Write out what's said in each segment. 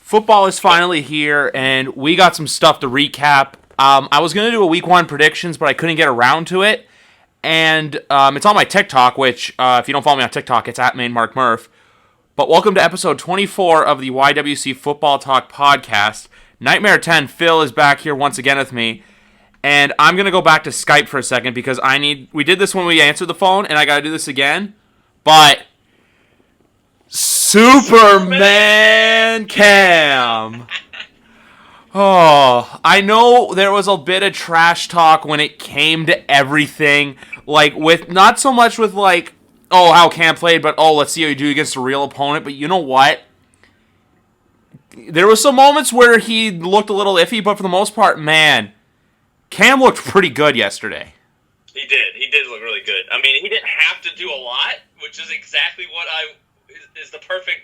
Football is finally here, and we got some stuff to recap. I was going to do a Week 1 predictions, but I couldn't get around to it. And it's on my TikTok, which, if you don't follow me on TikTok, it's at MainMarkMurph. But welcome to episode 24 of the YWC Football Talk podcast. Nytemare10, Phil, is back here once again with me. And I'm going to go back to Skype for a second because we did this when we answered the phone, and I got to do this again. But Superman Cam. Oh, I know there was a bit of trash talk when it came to everything. Like, with not so much with, like, oh, how Cam played, but, oh, let's see how you do against a real opponent. But you know what? There was some moments where he looked a little iffy, but for the most part, man, Cam looked pretty good yesterday. He did. He did look really good. I mean, he didn't have to do a lot, which is exactly what is the perfect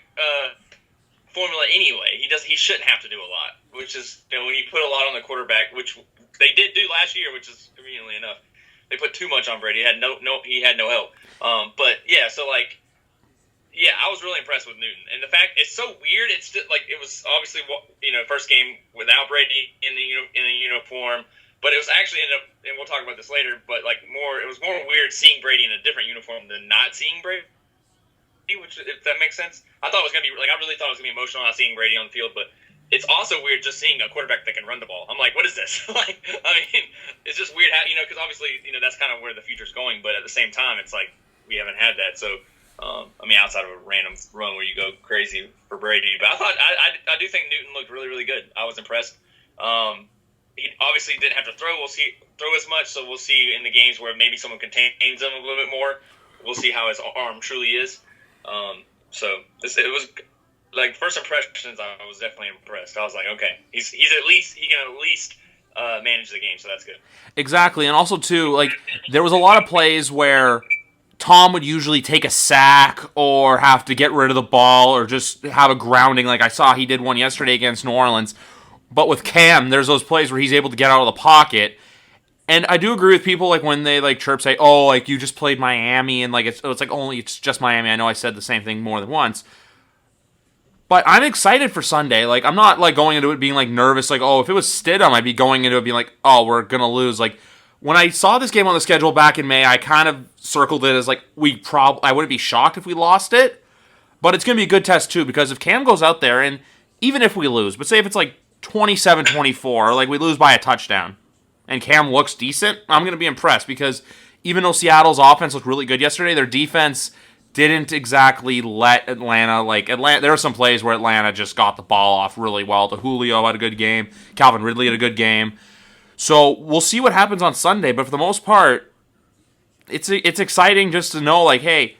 formula anyway. He shouldn't have to do a lot, which is, when you put a lot on the quarterback, which they did do last year, which is conveniently enough. They put too much on Brady. He had no help. But yeah, so like, yeah, I was really impressed with Newton, and the fact it's so weird. It's still, like, it was obviously first game without Brady in the uniform, but it was actually and we'll talk about this later. But like it was more weird seeing Brady in a different uniform than not seeing Brady. Which, if that makes sense, I thought it was gonna be like, I really thought it was gonna be emotional not seeing Brady on the field, but it's also weird just seeing a quarterback that can run the ball. I'm like, what is this? Like, I mean, it's just weird how, because obviously, that's kind of where the future's going, but at the same time, it's like we haven't had that. So, I mean, outside of a random run where you go crazy for Brady, but I do think Newton looked really, really good. I was impressed. He obviously didn't have to throw as much, so we'll see in the games where maybe someone contains him a little bit more. We'll see how his arm truly is. So it was like, first impressions, I was definitely impressed. I was like, okay, he can at least manage the game, so that's good. Exactly, and also too, like, there was a lot of plays where Tom would usually take a sack or have to get rid of the ball or just have a grounding. Like I saw he did one yesterday against New Orleans. But with Cam, there's those plays where he's able to get out of the pocket. And I do agree with people, like, when they, like, chirp, say, oh, like, you just played Miami, and, like, it's like, only, it's just Miami. I know I said the same thing more than once. But I'm excited for Sunday. Like, I'm not, like, going into it being, like, nervous. Like, oh, if it was Stidham, I'd be going into it being like, oh, we're going to lose. Like, when I saw this game on the schedule back in May, I kind of circled it as, like, I wouldn't be shocked if we lost it. But it's going to be a good test, too, because if Cam goes out there, and even if we lose, but say if it's, like, 27-24, like, we lose by a touchdown, and Cam looks decent, I'm going to be impressed, because even though Seattle's offense looked really good yesterday, their defense didn't exactly let Atlanta, there were some plays where Atlanta just got the ball off really well. Julio had a good game. Calvin Ridley had a good game. So we'll see what happens on Sunday, but for the most part, it's exciting just to know, like, hey,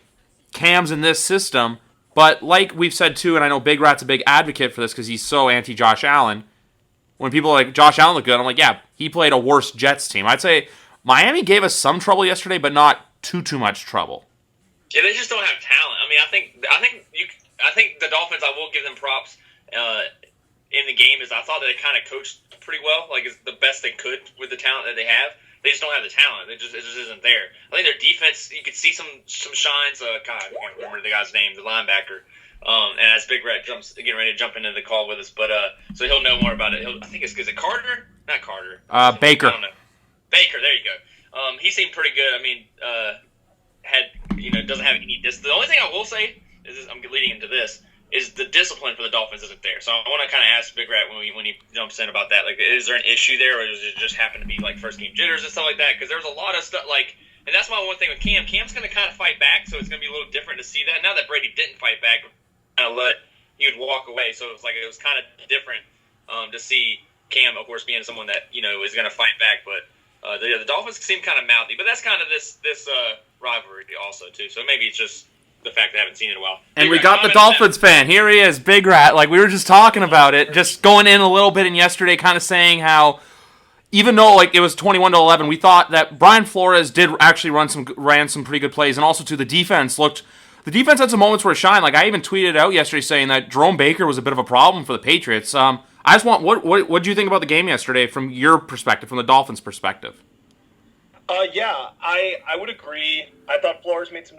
Cam's in this system, but like we've said too, and I know Big Rat's a big advocate for this because he's so anti-Josh Allen. When people are like, Josh Allen looked good, I'm like, yeah, he played a worse Jets team. I'd say Miami gave us some trouble yesterday, but not too much trouble. Yeah, they just don't have talent. I mean, I think the Dolphins, I will give them props in the game, is I thought that they kind of coached pretty well, like it's the best they could with the talent that they have. They just don't have the talent. It just isn't there. I think their defense, you could see some shines. God, I can't remember the guy's name, the linebacker. And as Big Rat getting ready to jump into the call with us, but so he'll know more about it. I think is it Carter? Not Carter. Baker. I don't know. Baker. There you go. He seemed pretty good. I mean, doesn't have any The only thing I will say is I'm leading into this is the discipline for the Dolphins isn't there. So I want to kind of ask Big Rat when he jumps in about that. Like, is there an issue there, or does it just happen to be like first game jitters and stuff like that? Because there's a lot of stuff like. And that's my one thing with Cam. Cam's going to kind of fight back, so it's going to be a little different to see that. Now that Brady didn't fight back, he would walk away. So it was kind of different to see Cam, of course, being someone that is going to fight back. But the Dolphins seem kind of mouthy. But that's kind of this rivalry also too. So maybe it's just the fact that I haven't seen it in a while. And we got the Dolphins fan. Here he is, Big Rat. Like, we were just talking about it, just going in a little bit in yesterday, kind of saying how, even though like it was 21-11, we thought that Brian Flores did actually ran some pretty good plays, and also too the defense had some moments where it shined. Like, I even tweeted out yesterday saying that Jerome Baker was a bit of a problem for the Patriots. I just want what do you think about the game yesterday from your perspective, from the Dolphins' perspective? Yeah, I would agree. I thought Flores made some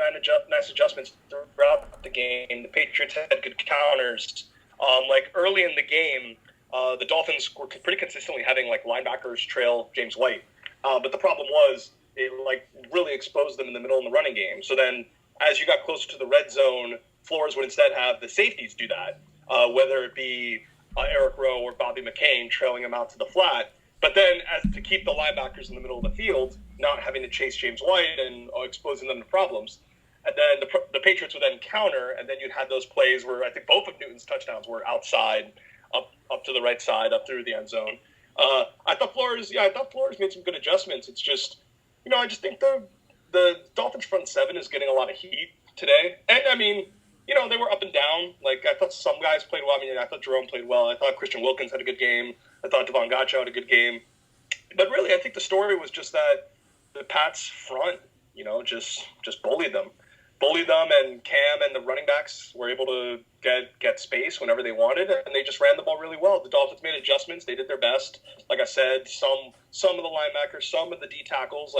nice adjustments throughout the game. The Patriots had good counters. Like early in the game, the Dolphins were pretty consistently having like linebackers trail James White, but the problem was it like really exposed them in the middle of the running game. So then, as you got closer to the red zone, Flores would instead have the safeties do that, whether it be Eric Rowe or Bobby McCain trailing him out to the flat. But then, as to keep the linebackers in the middle of the field, not having to chase James White and exposing them to problems. And then the Patriots would then counter, and then you'd have those plays where I think both of Newton's touchdowns were outside, up to the right side, up through the end zone. I thought Flores made some good adjustments. It's just, I just think the Dolphins front seven is getting a lot of heat today. And I mean, they were up and down. Like, I thought some guys played well. I mean, I thought Jerome played well. I thought Christian Wilkins had a good game. I thought Devon Gotcha had a good game. But really, I think the story was just that the Pats front, just bullied them. And Cam and the running backs were able to get space whenever they wanted, and they just ran the ball really well. The Dolphins made adjustments. They did their best. Like I said, some of the linebackers, some of the D tackles,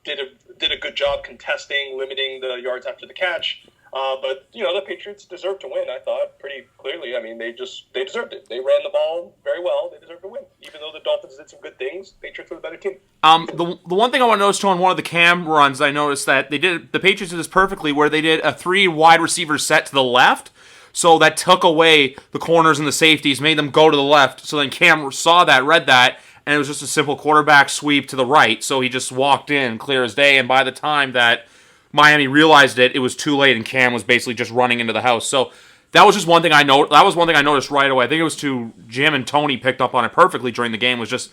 did a good job contesting, limiting the yards after the catch. But the Patriots deserved to win, I thought, pretty clearly. I mean, they deserved it. They ran the ball very well. They deserved to win. Even though the Dolphins did some good things, Patriots were the better team. The one thing I want to notice, too, on one of the Cam runs, I noticed that the Patriots did this perfectly, where they did a 3 wide receiver set to the left. So that took away the corners and the safeties, made them go to the left. So then Cam saw that, read that, and it was just a simple quarterback sweep to the right. So he just walked in clear as day, and by the time that Miami realized it was too late, and Cam was basically just running into the house. So that was just one thing I noticed right away. I think it was Jim and Tony picked up on it perfectly during the game, was just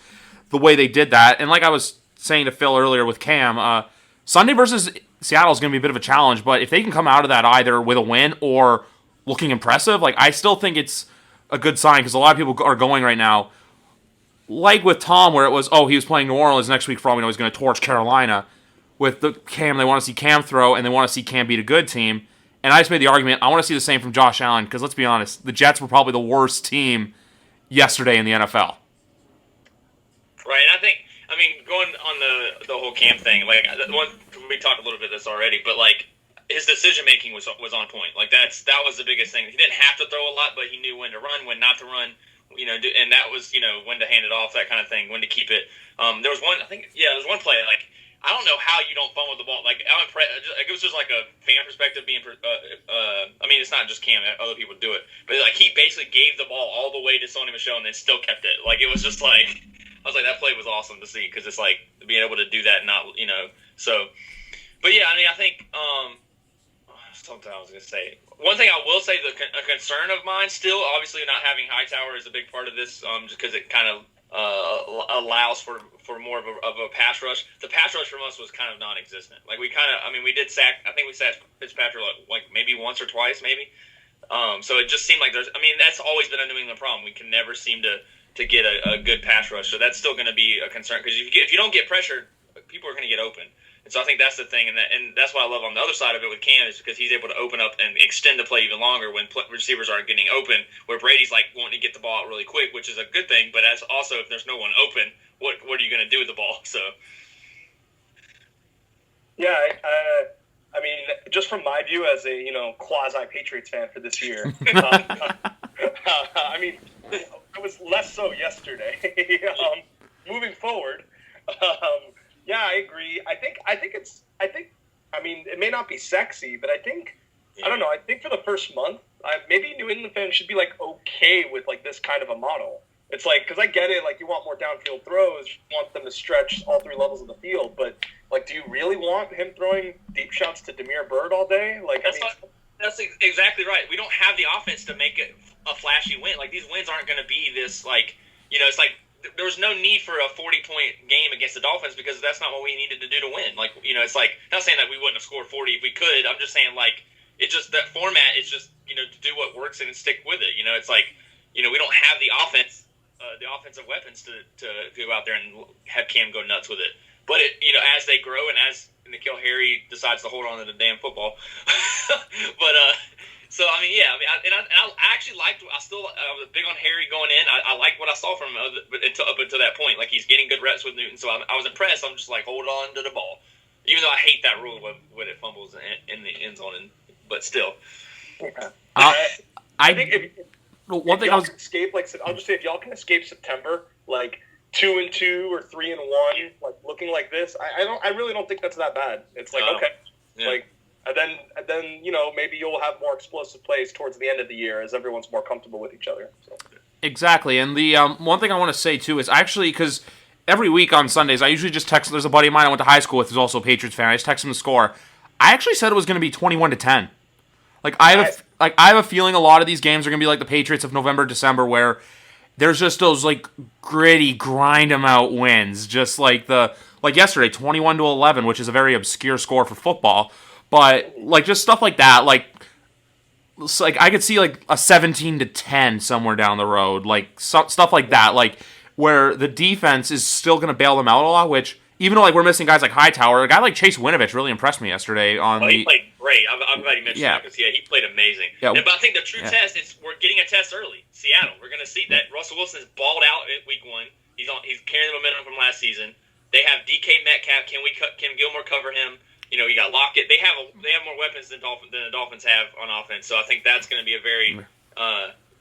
the way they did that. And like I was saying to Phil earlier with Cam, Sunday versus Seattle is going to be a bit of a challenge, but if they can come out of that either with a win or looking impressive, I still think it's a good sign, because a lot of people are going right now, like with Tom, where it was, he was playing New Orleans next week, for all we know he's going to torch Carolina. With the Cam, they want to see Cam throw, and they want to see Cam beat a good team. And I just made the argument, I want to see the same from Josh Allen, because let's be honest, the Jets were probably the worst team yesterday in the NFL. Right, and I mean, going on the whole Cam thing, we talked a little bit of this already, but his decision making was on point. That was the biggest thing. He didn't have to throw a lot, but he knew when to run, when not to run. And that was when to hand it off, that kind of thing, when to keep it. There was one play I don't know how you don't fumble the ball. It was just a fan perspective being. I mean, it's not just Cam; other people do it. But he basically gave the ball all the way to Sony Michel and then still kept it. It was just I was that play was awesome to see, because it's being able to do that, not so. But yeah, I mean, I think something I was going to say. One thing I will say, a concern of mine still, obviously not having Hightower is a big part of this, just because it kind of allows for more of a pass rush. The pass rush from us was kind of non-existent. We did sack. I think we sacked Fitzpatrick maybe once or twice, maybe. So it just seemed like that's always been a New England problem. We can never seem to get a good pass rush. So that's still going to be a concern, because if you don't get pressured, people are going to get open. And so I think that's the thing, and that's what I love on the other side of it with Cam, is because he's able to open up and extend the play even longer when receivers aren't getting open, where Brady's wanting to get the ball out really quick, which is a good thing, but as also, if there's no one open, what are you going to do with the ball? So yeah, I mean, just from my view as a quasi Patriots fan for this year, I mean, I was less so yesterday. Moving forward. Yeah, I agree. I mean, it may not be sexy, but I don't know. I think for the first month, maybe New England fans should be okay with this kind of a model. It's because I get it. You want more downfield throws, you want them to stretch all 3 levels of the field, but do you really want him throwing deep shots to Demir Bird all day? That's exactly right. We don't have the offense to make it a flashy win. These wins aren't going to be this it's there was no need for a 40-point game against the Dolphins, because that's not what we needed to do to win. It's not saying that we wouldn't have scored 40 if we could. I'm just saying it's just that format is just to do what works and stick with it. We don't have the offense, the offensive weapons to go out there and have Cam go nuts with it. But as they grow and as N'Keal Harry decides to hold on to the damn football, but so I mean, yeah, I actually liked. I was big on Harry going in. I liked what I saw from him, up until that point. He's getting good reps with Newton, so I was impressed. I'm just hold on to the ball, even though I hate that rule when it fumbles in the end zone. But still, I think one thing I was escape, like I'll just say, if y'all can escape September, like 2-2 or 3-1, like looking like this, I really don't think that's that bad. It's like like, and then maybe you'll have more explosive plays towards the end of the year as everyone's more comfortable with each other. So. Exactly, and the one thing I want to say too is actually because every week on Sundays I usually just text. There's a buddy of mine I went to high school with who's also a Patriots fan. I just text him the score. I actually said it was going to be 21-10. Like I have a feeling a lot of these games are going to be like the Patriots of November, December, where there's just those like gritty, grind 'em out wins, just like yesterday, 21-11, which is a very obscure score for football, but like just stuff like that, like I could see like a 17-10 somewhere down the road, like stuff like that, like where the defense is still going to bail them out a lot, which. Even though like we're missing guys like Hightower, a guy like Chase Winovich really impressed me yesterday. He played great. I'm glad you mentioned that because he played amazing. Yeah. But I think the true test is we're getting a test early. Seattle, we're going to see that Russell Wilson is balled out at week 1. He's carrying the momentum from last season. They have DK Metcalf. Can Gilmore cover him? You got Lockett. They have more weapons than the Dolphins have on offense. So I think that's going to be a very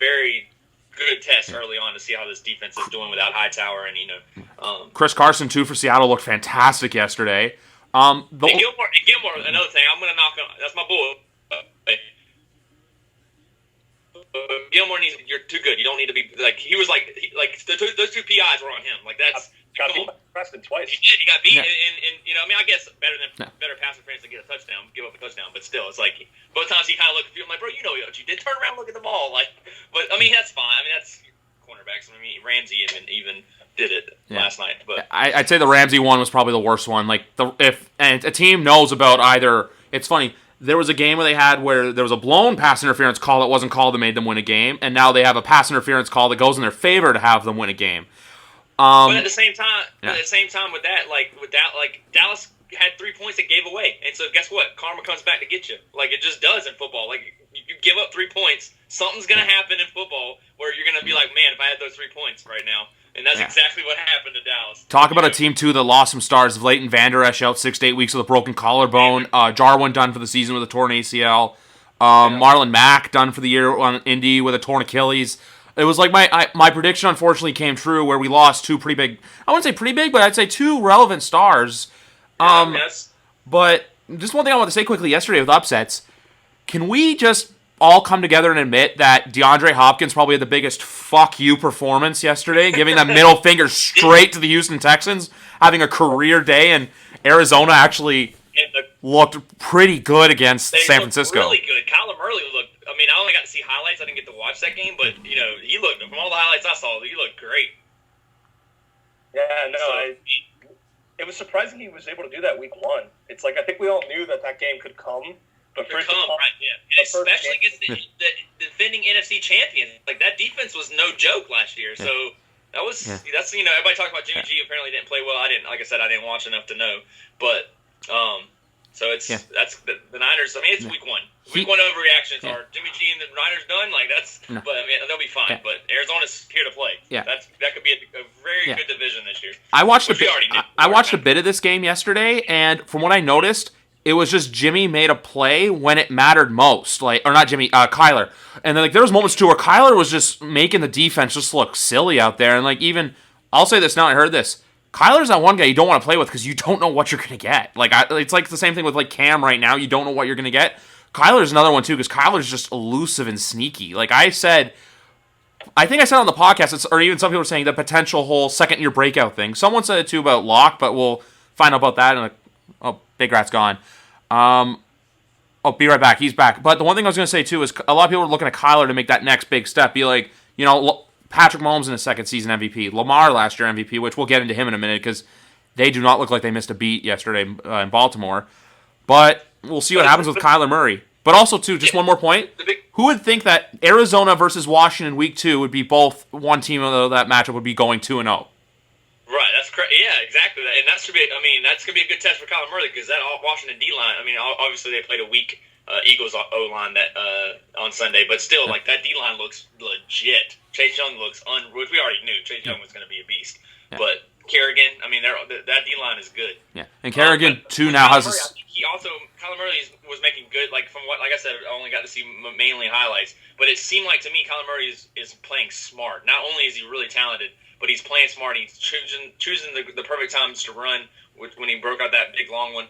very good test early on to see how this defense is doing without Hightower and Chris Carson too for Seattle looked fantastic yesterday. Gilmore, another thing, I'm gonna knock on. That's my boy. Gilmore you're too good. You don't need to be like he was like those two PIs were on him. Like that's got beat by Preston twice. He did. He got beat, and I guess better pass interference to get a touchdown, give up a touchdown. But still, it's like both times he kind of looked at you. I'm like, bro, you know what you did. Turn around, look at the ball. Like, but I mean that's fine. I mean that's cornerbacks. I mean Ramsey even did it last night. But I'd say the Ramsey one was probably the worst one. Like if a team knows about either, it's funny. There was a game where there was a blown pass interference call that wasn't called that made them win a game, and now they have a pass interference call that goes in their favor to have them win a game. But at the same time, with that, Dallas had 3 points that gave away, and so guess what? Karma comes back to get you. Like it just does in football. Like you give up 3 points, something's gonna happen in football where you're gonna be like, man, if I had those 3 points right now. And that's exactly what happened to Dallas. Talk about a team, too, that lost some stars. Leighton Vander Esch out 6 to 8 weeks with a broken collarbone. Jarwin done for the season with a torn ACL. Marlon Mack done for the year on Indy with a torn Achilles. It was like my prediction, unfortunately, came true where we lost two pretty big, I wouldn't say pretty big, but I'd say two relevant stars. Yes. But just one thing I want to say quickly yesterday with upsets. Can we just all come together and admit that DeAndre Hopkins probably had the biggest fuck you performance yesterday, giving that middle finger straight to the Houston Texans, having a career day, and Arizona actually looked pretty good against San Francisco. Really good. Kyler Murray looked. I mean, I only got to see highlights. I didn't get to watch that game, but he looked. From all the highlights I saw, he looked great. Yeah, no, it was surprising he was able to do that week 1. It's like I think we all knew that game could come. But especially against the defending NFC champion. Like that defense was no joke last year. So that was that's everybody talked about Jimmy G apparently didn't play well. I didn't, like I said, I didn't watch enough to know. But so it's that's the Niners. I mean, it's week 1. Week 1 overreactions are Jimmy G and the Niners done. Like that's, but I mean they'll be fine. Yeah. But Arizona's here to play. Yeah, that could be a very good division this year. I watched a bit of this game yesterday, and from what I noticed. It was just Jimmy made a play when it mattered most, Kyler. And then there was moments too where Kyler was just making the defense just look silly out there. And even I'll say this now, I heard this. Kyler's that one guy you don't want to play with because you don't know what you're gonna get. It's like the same thing with Cam right now. You don't know what you're gonna get. Kyler's another one too because Kyler's just elusive and sneaky. Like I think I said on the podcast, or even some people were saying the potential whole second year breakout thing. Someone said it too about Locke, but we'll find out about that in Big Rat's gone. Be right back. He's back. But the one thing I was going to say, too, is a lot of people are looking at Kyler to make that next big step. Be like, Patrick Mahomes in his second season MVP. Lamar last year MVP, which we'll get into him in a minute because they do not look like they missed a beat yesterday in Baltimore. But we'll see what happens with Kyler Murray. But also, too, just one more point. Who would think that Arizona versus Washington week 2 would be both one team, although that matchup would be going 2-0? Right, that's correct. Yeah, exactly. And that's gonna be a good test for Kyler Murray because that Washington D line. I mean, obviously they played a weak Eagles O line that on Sunday, but still, that D line looks legit. Chase Young looks which we already knew Chase Young was going to be a beast, but Kerrigan. I mean, that D line is good. Yeah, and Kerrigan too now has. Kyler Murray was making good. Like I said, I only got to see mainly highlights, but it seemed like to me Kyler Murray is playing smart. Not only is he really talented, but he's playing smart. He's choosing the perfect times to run. When he broke out that big long one,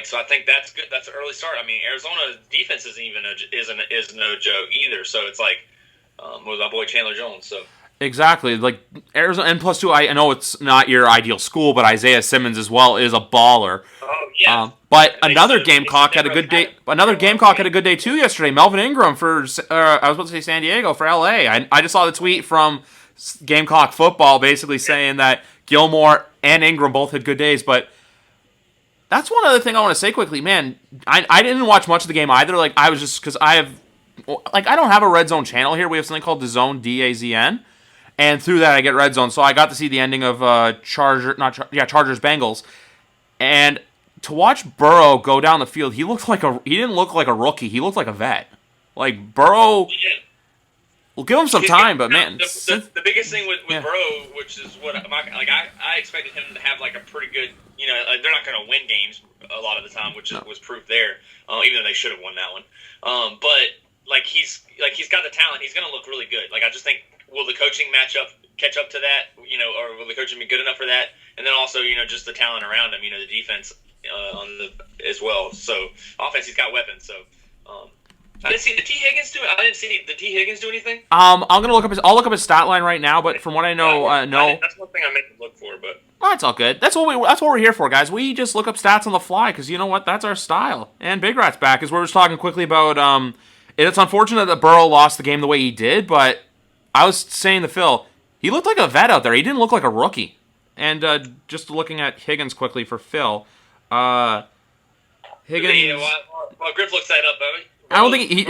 so I think that's good. That's an early start. I mean, Arizona's defense is no joke either. So it's with my boy Chandler Jones. So. Exactly, like Arizona, and plus two. I know it's not your ideal school, but Isaiah Simmons as well is a baller. Oh yeah. But another Gamecock had a good day. Another Gamecock had a good day too yesterday. Melvin Ingram for I was about to say San Diego for LA. I just saw the tweet from Gamecock football basically saying that Gilmore and Ingram both had good days. But that's one other thing I want to say quickly, man. I didn't watch much of the game either. Like I was just because I don't have a Red Zone channel here. We have something called the Zone DAZN. And through that, I get Red Zone. So I got to see the ending of Chargers Bengals, and to watch Burrow go down the field, he didn't look like a rookie. He looked like a vet. Like Burrow, we'll give him some time, but man, the biggest thing with Burrow, which is what I expected him to have a pretty good. They're not going to win games a lot of the time, which was proof there. Even though they should have won that one, but he's got the talent. He's going to look really good. I just think. Will the coaching catch up to that, or will the coaching be good enough for that? And then also, just the talent around him, the defense as well. So offense, he's got weapons. So I didn't see the T Higgins do anything. I'll look up his stat line right now, but from what I know, no. That's one thing I meant to look for, but it's all good. That's what we're here for, guys. We just look up stats on the fly because you know what? That's our style. And Big Rat's back, as we're just talking quickly about. It's unfortunate that Burrow lost the game the way he did, but. I was saying to Phil, he looked like a vet out there. He didn't look like a rookie. And just looking at Higgins quickly for Phil, Higgins. While Griff looks that up, I don't think he.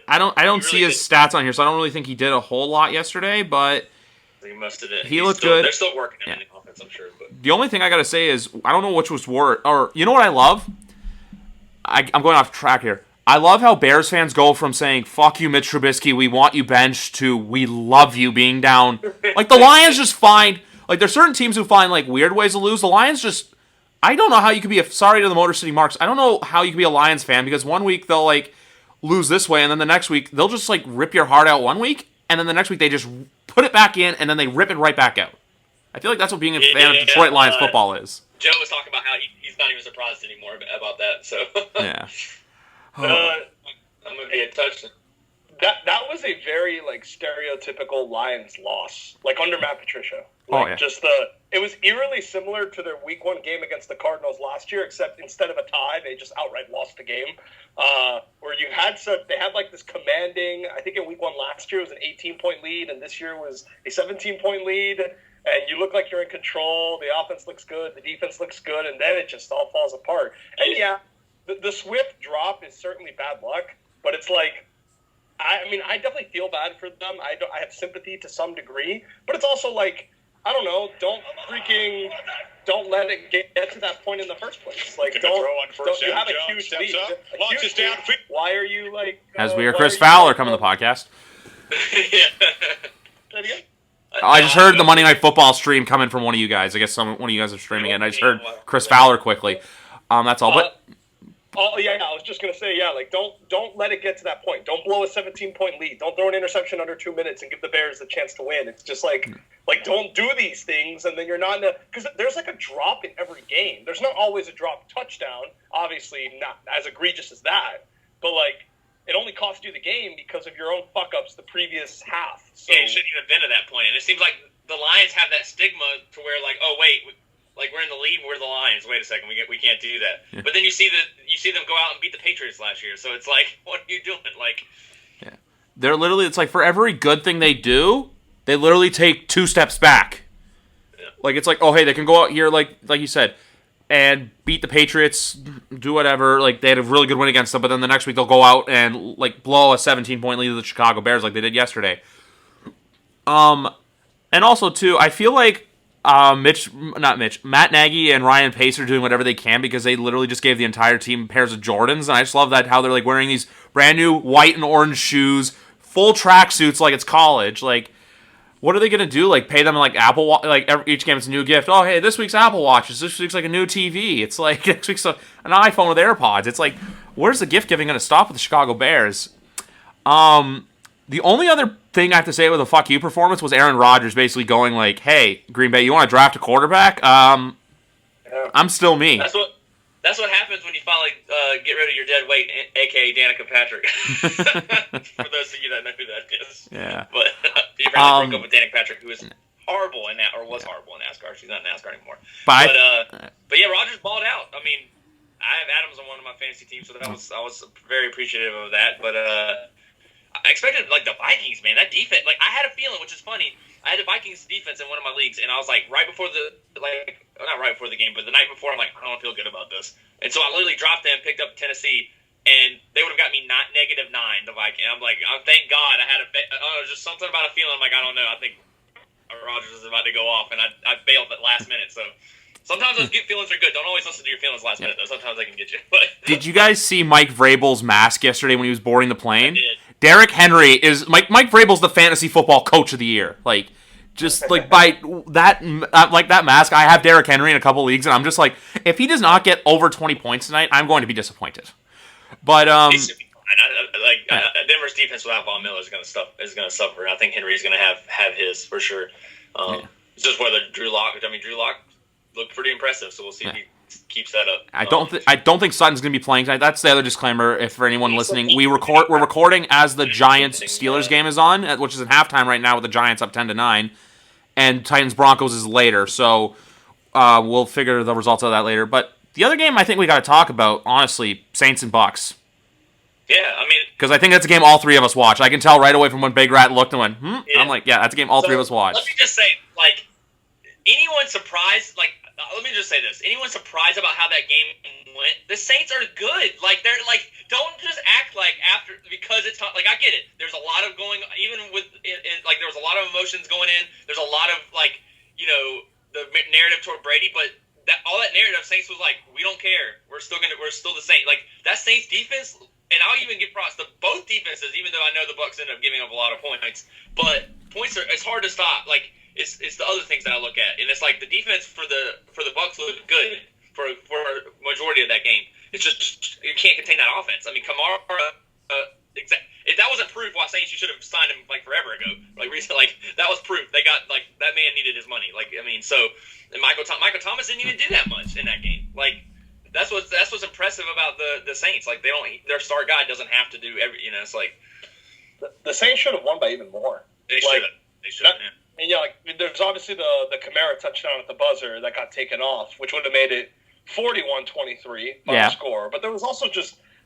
I don't really see his stats on here, so I don't really think he did a whole lot yesterday. But he must have. He looked good. They're still working him in the offense, I'm sure. But the only thing I gotta say is I don't know which was worse. Or you know what I love? I'm going off track here. I love how Bears fans go from saying, fuck you, Mitch Trubisky, we want you benched, to we love you being down. The Lions just find, there's certain teams who find, weird ways to lose. The Lions just, I don't know how you could be, sorry to the Motor City Marks, I don't know how you could be a Lions fan, because one week they'll, lose this way, and then the next week, they'll just, rip your heart out one week, and then the next week they just put it back in, and then they rip it right back out. I feel like that's what being a fan of Detroit Lions football is. Joe was talking about how he's not even surprised anymore about that, so. Yeah. I'm gonna be a touchdown. That was a very stereotypical Lions loss, under Matt Patricia. It was eerily similar to their Week 1 game against the Cardinals last year, except instead of a tie, they just outright lost the game. Where they had this commanding. I think in Week 1 last year it was an 18-point lead, and this year was a 17-point lead. And you look like you're in control. The offense looks good. The defense looks good, and then it just all falls apart. And yeah. The Swift drop is certainly bad luck, but it's I definitely feel bad for them. I have sympathy to some degree, but it's also I don't know, don't let it get to that point in the first place. You have a huge lead. Why are you as we are Chris Fowler coming to the podcast? I just heard the Monday Night Football stream coming from one of you guys. I guess one of you guys are streaming it, and I just heard Chris Fowler quickly. That's all, but. Oh yeah, I was just gonna say don't let it get to that point. Don't blow a 17-point lead. Don't throw an interception under 2 minutes and give the Bears the chance to win. It's just don't do these things, and then you're not because there's a drop in every game. There's not always a drop touchdown. Obviously, not as egregious as that, but it only cost you the game because of your own fuck ups the previous half. So it shouldn't even been to that point. And it seems like the Lions have that stigma to where oh wait. We're in the lead, we're the Lions. Wait a second, we can't do that. Yeah. But then you see them go out and beat the Patriots last year. So it's what are you doing? Yeah, they're literally. It's for every good thing they do, they literally take 2 steps back. Yeah. It's oh hey, they can go out here like you said, and beat the Patriots, do whatever. They had a really good win against them, but then the next week they'll go out and blow a 17-point lead to the Chicago Bears like they did yesterday. And also too, I feel Matt Nagy and Ryan Pace are doing whatever they can because they literally just gave the entire team pairs of Jordans, and I just love that how they're wearing these brand new white and orange shoes, full track suits like it's college. What are they gonna do? Like pay them like each game it's a new gift. Oh hey, this week's Apple Watches. This week's like a new TV. It's like next week's an iPhone with AirPods. It's like where's the gift giving gonna stop with the Chicago Bears? The only other thing I have to say with a fuck you performance was Aaron Rodgers basically going like, hey Green Bay, you want to draft a quarterback? I'm still me. That's what happens when you finally get rid of your dead weight, a.k.a. Danica Patrick. For those of you that know who that is. Yeah. But you probably broke up with Danica Patrick, who is horrible in that, or was horrible in NASCAR. She's not in NASCAR anymore. But yeah, Rodgers balled out. I mean, I have Adams on one of my fantasy teams, so I was very appreciative of that. But I expected like the Vikings, man. That defense, like I had a feeling, which is funny. I had the Vikings defense in one of my leagues, and I was like, not right before the game, but the night before, I'm like, I don't feel good about this. And so I literally dropped them, picked up Tennessee, and they would have got me -9, the Vikings. I'm like, thank God I had just something about a feeling. I'm like, I don't know. I think Rodgers is about to go off, and I bailed at last minute. So sometimes those feelings are good. Don't always listen to your feelings last minute, though. Sometimes they can get you. Did you guys see Mike Vrabel's mask yesterday when he was boarding the plane? I did. Derrick Henry is Mike Vrabel's the fantasy football coach of the year. Like, just like by that mask, I have Derrick Henry in a couple leagues, and I'm just like, if he does not get over 20 points tonight, I'm going to be disappointed. But he should be fine. Denver's defense without Von Miller is going to suffer. I think Henry's going to have his for sure. It's just whether Drew Lock looked pretty impressive, so we'll see if he keeps that up. I don't think Sutton's going to be playing tonight. That's the other disclaimer. If for anyone listening, we're recording as the Giants Steelers game is on, which is at halftime right now with the Giants up 10-9, and Titans Broncos is later. So we'll figure the results of that later. But the other game I think we got to talk about, honestly, Saints and Bucks. Yeah, I mean, because I think that's a game all three of us watch. I can tell right away from when Big Rat looked and went, Yeah. I'm like, yeah, that's a game all three of us watch. Let me just say, like, anyone surprised? Like, let me just say this: anyone surprised about how that game went? The Saints are good. Like, they're like, don't just act like because it's not, like, I get it. There's a lot of going, even with like there was a lot of emotions going in. There's a lot of like, the narrative toward Brady, but all that narrative, Saints was like, we don't care. We're still the Saints. Like that Saints defense. And I'll even give props to both defenses, even though I know the Bucs end up giving up a lot of points. But it's hard to stop. Like it's the other things that I look at, and it's like the defense for the Bucs looked good for a majority of that game. It's just you can't contain that offense. I mean, Kamara, if that wasn't proof, why Saints you should have signed him like forever ago. Like recently, like that was proof. They got like that man needed his money. Like I mean, and Michael Thomas didn't even do that much in that game. Like. That's what's impressive about the Saints. Like their star guy doesn't have to do every. It's like the Saints should have won by even more. They should have. Yeah. And like there's obviously the Kamara touchdown at the buzzer that got taken off, which would have made it 41-23 final score. But there was also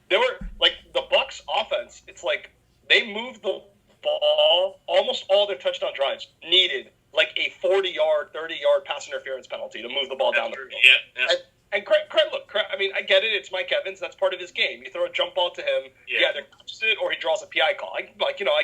there were like the Bucs offense. It's like they moved the ball. Almost all their touchdown drives needed like a 40-yard, 30-yard pass interference penalty to move the ball down the field. Yeah. And look, I mean, I get it. It's Mike Evans. That's part of his game. You throw a jump ball to him, he either catches it or he draws a PI call. I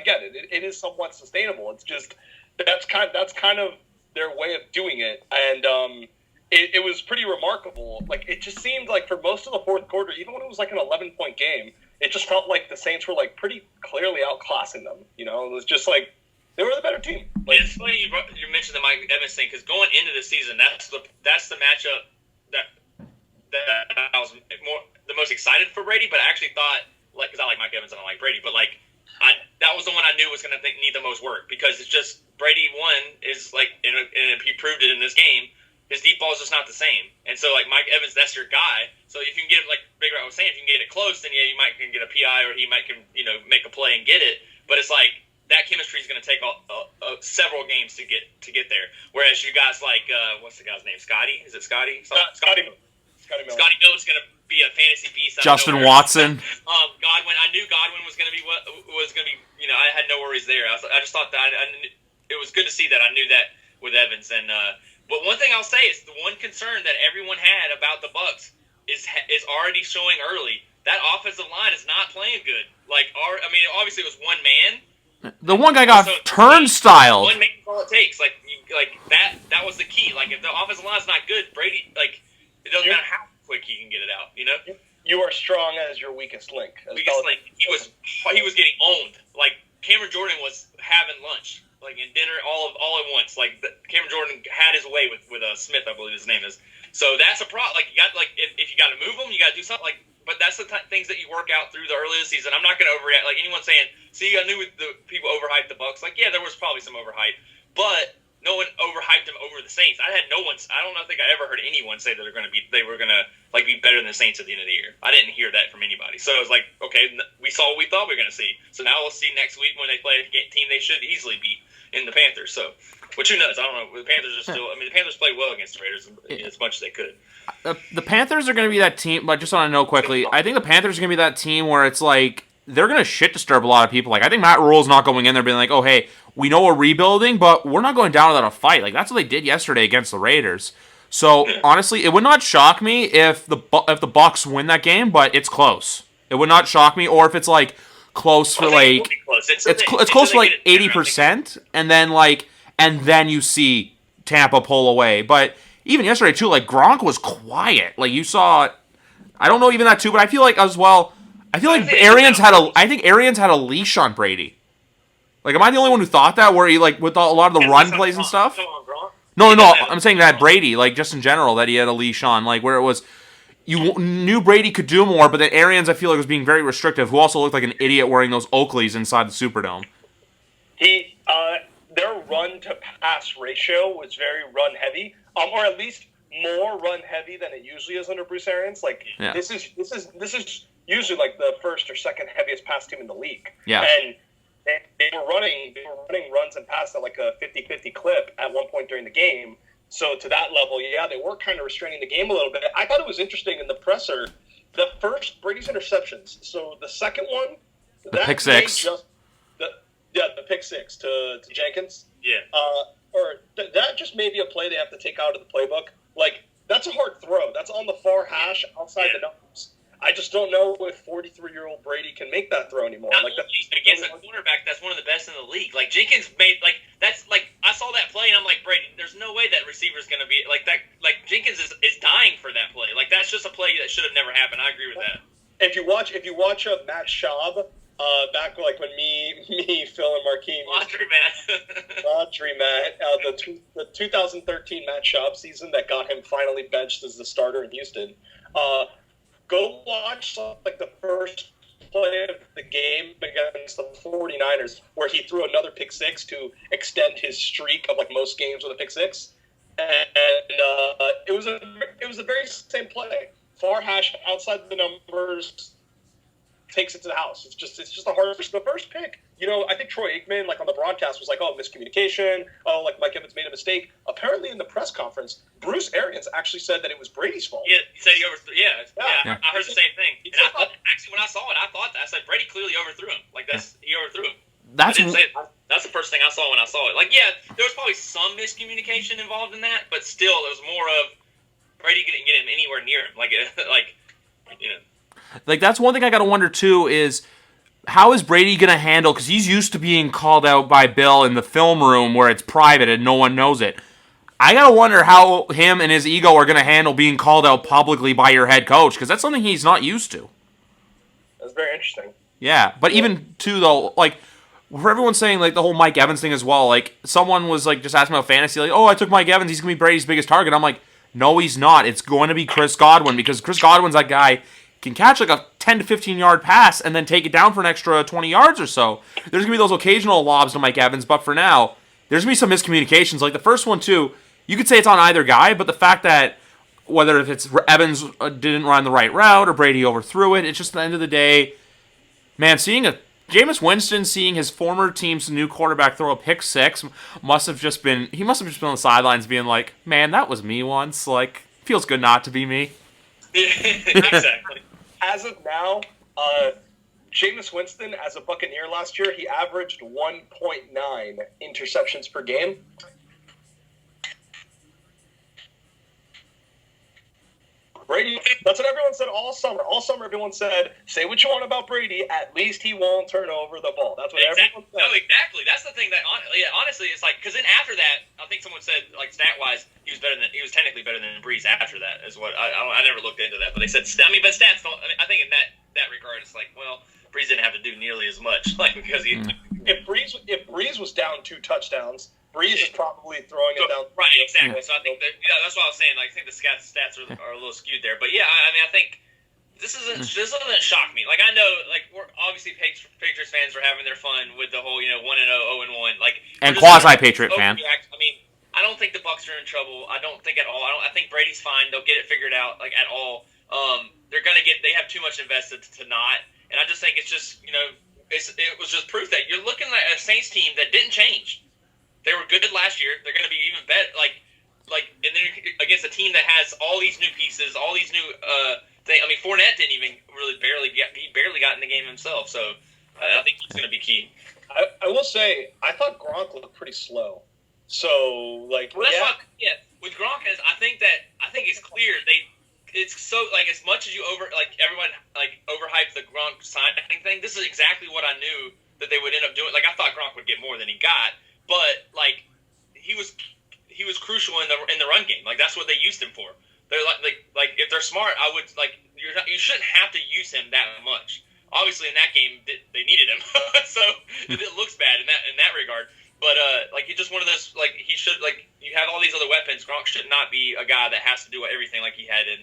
get it. It is somewhat sustainable. It's just that's kind of their way of doing it, and it was pretty remarkable. Like it just seemed like for most of the fourth quarter, even when it was like an 11-point game, it just felt like the Saints were like pretty clearly outclassing them. It was just like they were the better team. Like, it's funny you mentioned the Mike Evans thing because going into the season, that's the matchup that I was the most excited for Brady, but I actually thought, like, because I like Mike Evans and I like Brady, but like, that was the one I knew was going to need the most work because it's just Brady is like, and he proved it in this game. His deep ball is just not the same, and so like Mike Evans, that's your guy. So if you can get him, like Big Rat was saying, if you can get it close, then you might can get a PI or he might can make a play and get it. But it's like that chemistry is going to take several games to get there. Whereas you guys like what's the guy's name? Scotty? Is it Scotty? Scotty Miller's going to be a fantasy beast. Justin Watson. Godwin. I knew Godwin was going to be what was going to be. I had no worries there. I just thought that it was good to see that. I knew that with Evans. And but one thing I'll say is the one concern that everyone had about the Bucs is already showing early. That offensive line is not playing good. Like obviously it was one man. The one guy got turnstile. One man is all it takes. Like that was the key. Like if the offensive line's not good, Brady it doesn't matter how quick he can get it out, You are strong as your weakest link. He was getting owned. Like Cameron Jordan was having lunch. like in dinner all at once. Like Cameron Jordan had his way with Smith, I believe his name is. So that's a problem. Like you got if you got to move them, you got to do something. Like, but that's the things that you work out through the early of the season. I'm not going to overreact. Like anyone saying, see, I knew the people overhyped the Bucs. Like, yeah, there was probably some overhype, but no one overhyped them over the Saints. I don't think I ever heard anyone say that they were gonna like be better than the Saints at the end of the year. I didn't hear that from anybody. So it was like, okay, we saw what we thought we were gonna see. So now we'll see next week when they play a team they should easily beat in the Panthers. So, which who knows? I don't know. The Panthers are still. I mean, the Panthers played well against the Raiders as much as they could. The Panthers are going to be that team, but just on a note quickly, I think the Panthers are going to be that team where it's like they're going to shit disturb a lot of people. Like, I think Matt Rule's not going in there being like, oh, hey, we know we're rebuilding, but we're not going down without a fight. Like, that's what they did yesterday against the Raiders. So, honestly, it would not shock me if the Bucs win that game, but it's close. It would not shock me, or if it's like close for like it's close for like 80%, and then you see Tampa pull away. But even yesterday too, like Gronk was quiet. Like you saw, I don't know even that too, but I feel like as well. I feel like Arians had a leash on Brady. Like, am I the only one who thought that? Where he like with a lot of the run plays and stuff? No, I'm saying that Brady, like just in general, that he had a leash on, like where it was. You knew Brady could do more, but then Arians, I feel like, was being very restrictive, who also looked like an idiot wearing those Oakleys inside the Superdome. Their run-to-pass ratio was very run-heavy, or at least more run-heavy than it usually is under Bruce Arians. Like, yeah. This is usually like the first or second heaviest pass team in the league. Yeah. And they were running runs and passes at like a 50-50 clip at one point during the game. So to that level, yeah, they were kind of restraining the game a little bit. I thought it was interesting in the presser, the first Brady's interceptions. So the second one, the pick six, the pick six to Jenkins. Yeah. That just may be a play they have to take out of the playbook. Like, that's a hard throw. That's on the far hash outside the numbers. I just don't know if 43-year-old Brady can make that throw anymore. Not against a quarterback that's one of the best in the league. Like Jenkins made that's I saw that play and I'm like, Brady, there's no way that receiver's gonna be like that. Like Jenkins is dying for that play. Like that's just a play that should have never happened. I agree with that. If you watch Matt Schaub, back like when me, Phil, and Marquis, Laundry Matt, the 2013 Matt Schaub season that got him finally benched as the starter in Houston. Go watch like the first play of the game against the 49ers where he threw another pick six to extend his streak of like most games with a pick six. And it was the very same play. Far hash outside the numbers, takes it to the house. It's just the hardest. The first pick, I think Troy Aikman, like on the broadcast, was like, "Oh, miscommunication. Oh, like Mike Evans made a mistake." Apparently, in the press conference, Bruce Arians actually said that it was Brady's fault. Yeah, he said he overthrew. Yeah. I heard the same thing. And I thought, actually, when I saw it, I said Brady clearly overthrew him. Like he overthrew him. That's the first thing I saw when I saw it. Like, yeah, there was probably some miscommunication involved in that, but still, it was more of Brady couldn't get him anywhere near him. Like, that's one thing I got to wonder, too, is how is Brady going to handle, because he's used to being called out by Bill in the film room where it's private and no one knows it. I got to wonder how him and his ego are going to handle being called out publicly by your head coach, because that's something he's not used to. That's very interesting. Yeah, but even, too, though, like, for everyone saying, like, the whole Mike Evans thing as well, like, someone was, like, just asking about fantasy, like, oh, I took Mike Evans, he's going to be Brady's biggest target. I'm like, no, he's not. It's going to be Chris Godwin, because Chris Godwin's that guy can catch like a 10 to 15 yard pass and then take it down for an extra 20 yards or so. There's going to be those occasional lobs to Mike Evans, but for now, there's going to be some miscommunications. Like the first one, too, you could say it's on either guy, but the fact that whether if it's Evans didn't run the right route or Brady overthrew it, it's just at the end of the day, man, Jameis Winston seeing his former team's new quarterback throw a pick six must have just been on the sidelines being like, man, that was me once. Like, feels good not to be me. Exactly. As of now, Jameis Winston, as a Buccaneer last year, he averaged 1.9 interceptions per game. Brady, that's what everyone said all summer. All summer, everyone said, say what you want about Brady, at least he won't turn over the ball. That's what everyone said. No, exactly. That's the thing that, honestly, it's like, because then after that, I think someone said, like, stat-wise, he was technically better than Breeze after that, is what, I never looked into that, but they said, but stats don't, I think in that regard, it's like, well, Breeze didn't have to do nearly as much, like, because he if Breeze was down 2 touchdowns, Breeze is probably throwing it down. Right, exactly. So I think that's what I was saying. Like, I think the stats are a little skewed there. But yeah, I mean, I think this doesn't shock me. Like, I know, like, we're obviously Patriots fans are having their fun with the whole 1-0, 0-1. Like, and quasi-Patriot fan. I mean, I don't think the Bucs are in trouble. I don't think at all. I think Brady's fine. They'll get it figured out. Like, at all. They have too much invested to not. And I just think it's just it was just proof that you're looking at a Saints team that didn't change. They were good last year. They're going to be even better. And then against a team that has all these new pieces, all these new things. I mean, Fournette didn't even barely got in the game himself. So I think he's going to be key. I will say, I thought Gronk looked pretty slow. So with Gronk, I think it's clear it's so as much as you everyone overhyped the Gronk signing thing. This is exactly what I knew that they would end up doing. Like, I thought Gronk would get more than he got, but he was crucial in the run game. Like, that's what they used him for. They're like if they're smart, I would you shouldn't have to use him that much. Obviously, in that game, they needed him, so it looks bad in that regard. But he's just one of those. He should you have all these other weapons. Gronk should not be a guy that has to do everything like he had in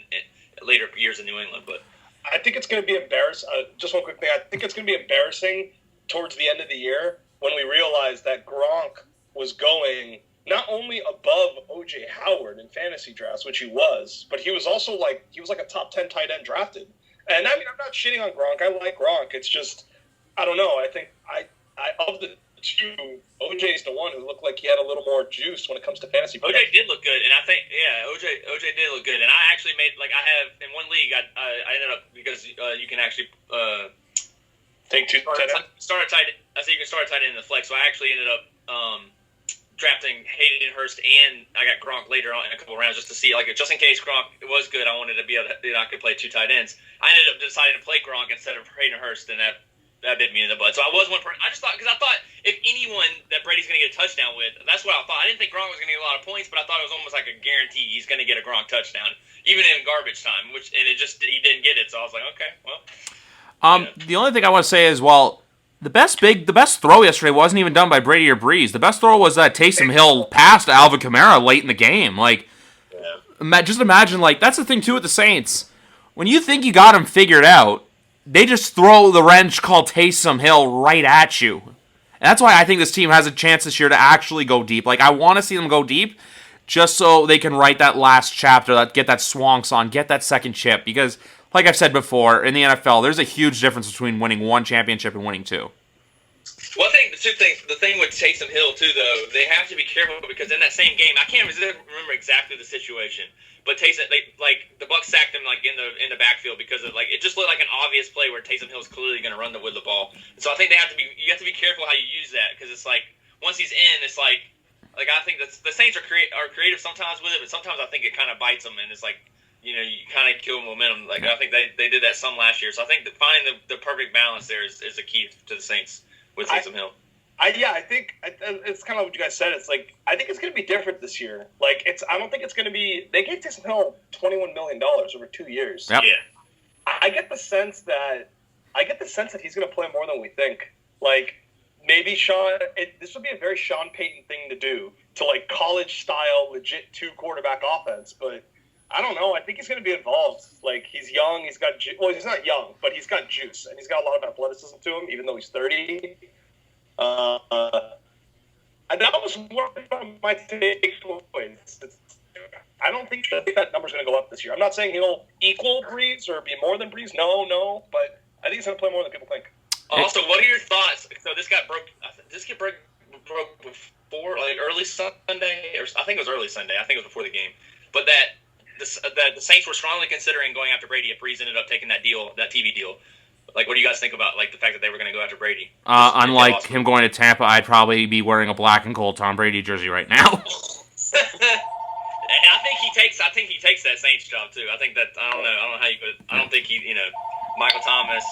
later years in New England. But I think it's going to be embarrassing. Just one quick thing. I think it's going to be embarrassing towards the end of the year when we realize that Gronk was going not only above O.J. Howard in fantasy drafts, which he was, but he was also like a top 10 tight end drafted. And I mean, I'm not shitting on Gronk. I like Gronk. It's just, I don't know. I think I of the two, OJ's the one who looked like he had a little more juice when it comes to fantasy play. OJ did look good, and I think OJ did look good. And I actually made I have in one league I ended up because you can actually take two start a tight. I think you can start a tight end in the flex. So I actually ended up drafting Hayden Hurst, and I got Gronk later on in a couple of rounds just to see just in case Gronk was good. I wanted to be able to, I could play 2 tight ends. I ended up deciding to play Gronk instead of Hayden Hurst, and that bit me in the butt. So I was one person. I just thought, because I thought if anyone that Brady's going to get a touchdown with, that's what I thought. I didn't think Gronk was going to get a lot of points, but I thought it was almost like a guarantee he's going to get a Gronk touchdown, even in garbage time. He didn't get it. So I was like, okay, well. The only thing I want to say is, the best throw yesterday wasn't even done by Brady or Breeze. The best throw was that Taysom Hill pass to Alvin Kamara late in the game. Just imagine, that's the thing too with the Saints. When you think you got him figured out, they just throw the wrench called Taysom Hill right at you. And that's why I think this team has a chance this year to actually go deep. I want to see them go deep just so they can write that last chapter, get that swan song, get that second chip. Because, like I've said before, in the NFL, there's a huge difference between winning 1 championship and winning 2. Well, I think the thing with Taysom Hill, too, though, they have to be careful because in that same game, I can't remember exactly the situation, but Taysom, the Bucs sacked him, in the backfield because of, it just looked like an obvious play where Taysom Hill's clearly going to run with the ball. So I think you have to be careful how you use that because it's once he's in, it's I think the Saints are creative sometimes with it, but sometimes I think it kind of bites them and it's you kind of kill momentum. I think they did that some last year. So I think that finding the perfect balance there is the key to the Saints with Taysom Hill. I think it's kind of what you guys said. It's I think it's going to be different this year. I don't think it's going to be. They gave Taysom Hill $21 million over 2 years. Yep. Yeah. I get the sense that he's going to play more than we think. Maybe Sean. This would be a very Sean Payton thing to do to college style legit 2 quarterback offense, but. I don't know. I think he's going to be involved. He's young. He's got he's not young, but he's got juice, and he's got a lot of athleticism to him, even though he's 30. And that was one of my takeaways. I don't think that number's going to go up this year. I'm not saying he'll equal Breeze or be more than Breeze. No, but I think he's going to play more than people think. Also, what are your thoughts? So this broke before early Sunday, or I think it was early Sunday. I think it was before the game, but that. The Saints were strongly considering going after Brady if Breeze ended up taking that TV deal. What do you guys think about the fact that they were going to go after Brady? Unlike him going to Tampa, I'd probably be wearing a black and gold Tom Brady jersey right now. And I think he takes that Saints job too. I think that I don't know how you could. I don't think he Michael Thomas.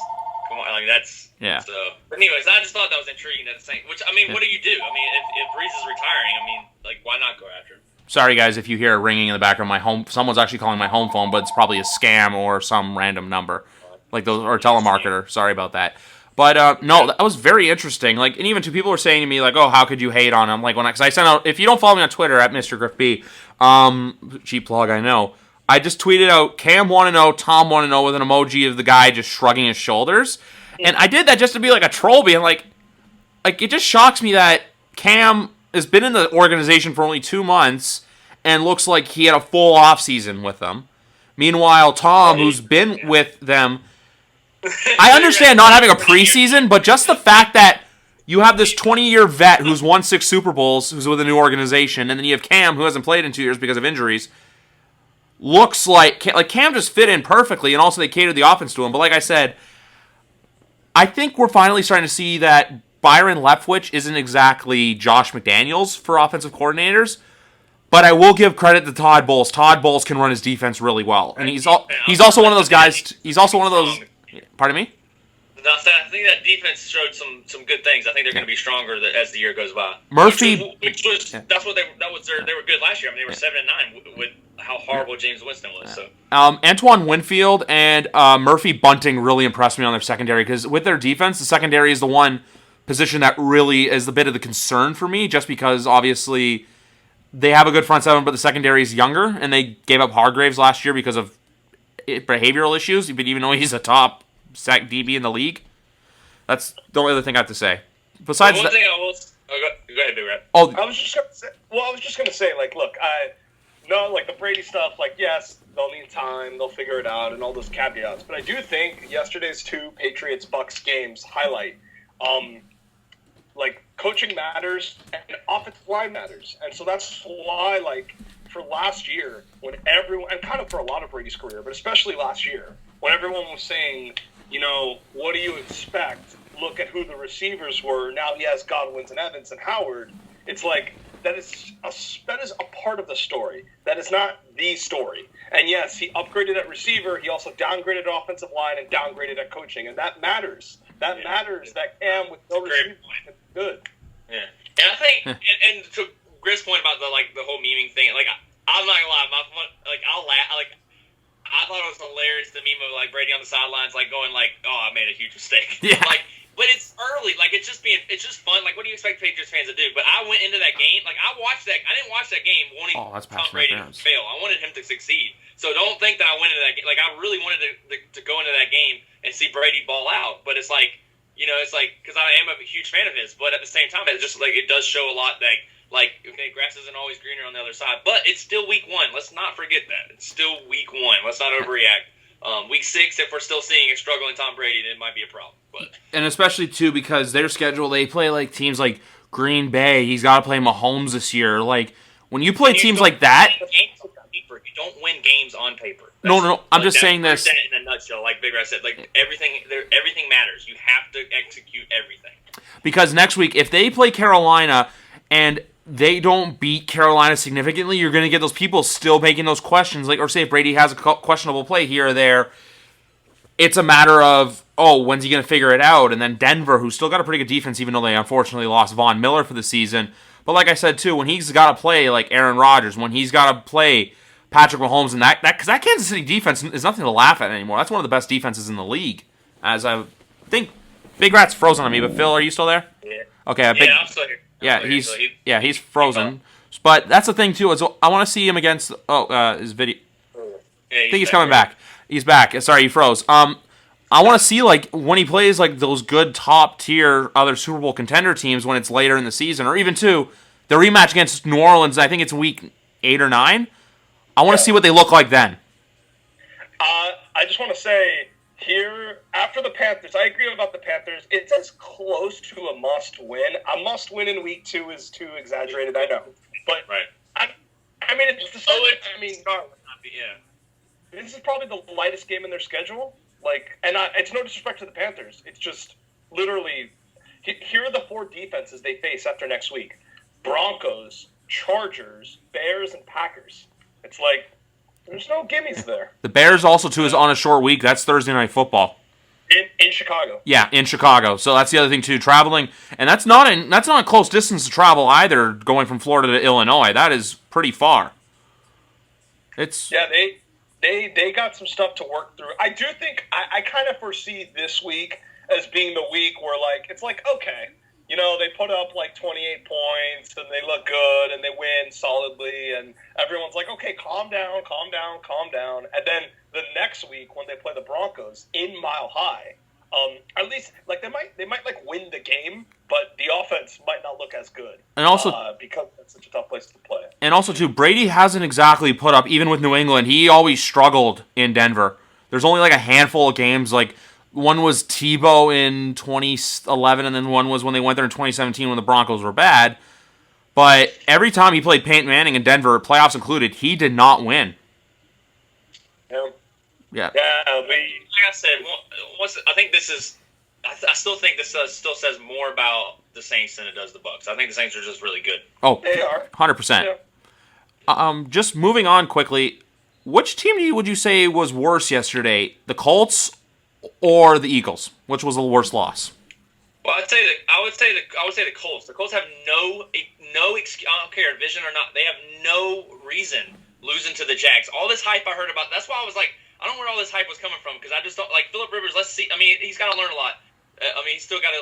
Come on, that's yeah. So, but anyways, I just thought that was intriguing that the Saints. Which what do you do? If Breeze is retiring, why not go after him? Sorry, guys, if you hear a ringing in the background. My home, someone's actually calling my home phone, but it's probably a scam or some random number, or telemarketer. Sorry about that. But no, that was very interesting. Like, and even two people were saying to me, like, "Oh, how could you hate on him?" Like, because I sent out, if you don't follow me on Twitter at Mr. Griff B, cheap plug, I know. I just tweeted out Cam 1-0, Tom 1-0 with an emoji of the guy just shrugging his shoulders, and I did that just to be like a troll, being like it just shocks me that Cam has been in the organization for only 2 months and looks like he had a full off season with them. Meanwhile, Tom, who's been with them. I understand not having a preseason, but just the fact that you have this 20-year vet who's won 6 Super Bowls, who's with a new organization, and then you have Cam, who hasn't played in 2 years because of injuries, looks like Cam just fit in perfectly, and also they catered the offense to him. But like I said, I think we're finally starting to see that Byron Leftwich isn't exactly Josh McDaniels for offensive coordinators, but I will give credit to Todd Bowles. Todd Bowles can run his defense really well, and he's also one of those guys. He's also one of those. Pardon me? I think that defense showed some good things. I think they're going to be stronger as the year goes by. Murphy, they were good last year. I mean, they were 7-9 with how horrible James Winston was. So Antoine Winfield and Murphy Bunting really impressed me on their secondary, because with their defense, the secondary is the one position that really is a bit of the concern for me, just because obviously they have a good front seven, but the secondary is younger, and they gave up Hargraves last year because of behavioral issues, but even though he's a top sack DB in the league. That's the only other thing I have to say. Besides go ahead, Big Red. Oh, I was just gonna say, like, look, like the Brady stuff, like, yes, they'll need time, they'll figure it out, and all those caveats. But I do think yesterday's 2 Patriots-Bucks games highlight, like, coaching matters and offensive line matters, and so that's why, like, for last year, when everyone, and kind of for a lot of Brady's career, but especially last year, when everyone was saying, what do you expect? Look at who the receivers were. Now he has Godwins and Evans and Howard. It's like, that is a part of the story. That is not the story. And yes, he upgraded at receiver. He also downgraded at offensive line and downgraded at coaching. And that matters. That matters that Cam with no receiver is good. Yeah. And I think, and to Griff's point about the whole memeing thing, like, I'm not gonna lie, I'll laugh, I thought it was hilarious, the meme of Brady on the sidelines, going "Oh, I made a huge mistake." Yeah. But it's early. It's just fun. What do you expect Patriots fans to do? But I went into that game. I didn't watch that game wanting Tom Brady to fail. I wanted him to succeed. So don't think that I went into that game. I really wanted to go into that game and see Brady ball out. But it's because I am a huge fan of his. But at the same time, it just it does show a lot that. Okay, grass isn't always greener on the other side, but it's still week 1. Let's not forget that. It's still week 1. Let's not overreact. Week 6, if we're still seeing a struggling Tom Brady, then it might be a problem. But and especially, too, because their schedule, they play, teams like Green Bay. He's got to play Mahomes this year. When you play teams like that... You don't win games on paper. No. I'm just saying this... That in a nutshell, like Big Red said. Everything matters. You have to execute everything. Because next week, if they play Carolina and... they don't beat Carolina significantly, you're going to get those people still making those questions. Or say if Brady has a questionable play here or there, it's a matter of, when's he going to figure it out? And then Denver, who's still got a pretty good defense, even though they unfortunately lost Von Miller for the season. But like I said, too, when he's got to play Aaron Rodgers, when he's got to play Patrick Mahomes, and because that Kansas City defense is nothing to laugh at anymore. That's one of the best defenses in the league. As I think, Big Rat's frozen on me, but Phil, are you still there? Yeah. Okay. I'm still here. He's frozen. But that's the thing too. Is I want to see him against his video. Yeah, I think he's coming back. He's back. Sorry, he froze. I want to see when he plays those good top tier other Super Bowl contender teams when it's later in the season, or even the rematch against New Orleans. I think it's week 8 or 9. I want to see what they look like then. I just want to say. Here, after the Panthers, I agree about the Panthers. It's as close to a must-win. A must-win in week 2 is too exaggerated, I know. But, right. I mean, it's the yeah. This is probably the lightest game in their schedule. It's no disrespect to the Panthers. It's just, literally, here are the 4 defenses they face after next week. Broncos, Chargers, Bears, and Packers. It's there's no gimmies there. The Bears also, too, is on a short week. That's Thursday Night Football. In Chicago. Yeah, in Chicago. So that's the other thing, too. Traveling, and that's not a close distance to travel either, going from Florida to Illinois. That is pretty far. Yeah, they got some stuff to work through. I do think, I kind of foresee this week as being the week where, like, it's like, okay, you know, they put up like 28 points and they look good and they win solidly, and everyone's like, okay, calm down. And then the next week when they play the Broncos in Mile High, at least like they might like win the game, but the offense might not look as good. And also because that's such a tough place to play. And also too, Brady hasn't exactly put up, even with New England, he always struggled in Denver. There's only like a handful of games, like one was Tebow in 2011, and then one was when they went there in 2017 when the Broncos were bad. But every time he played Peyton Manning in Denver, playoffs included, he did not win. Yeah. Like I said, I think this is. I still think this still says more about the Saints than it does the Bucs. I think the Saints are just really good. Oh, they are 100%. Yeah. Just moving on quickly, which team would you say was worse yesterday, the Colts or the Eagles? Which was the worst loss? Well, I would say the Colts. The Colts have no excuse. I don't care, division or not. They have no reason losing to the Jags. All this hype I heard about. That's why I was like, I don't know where all this hype was coming from, because I just don't like Phillip Rivers. Let's see. I mean, he's got to learn a lot. I mean, he's still got to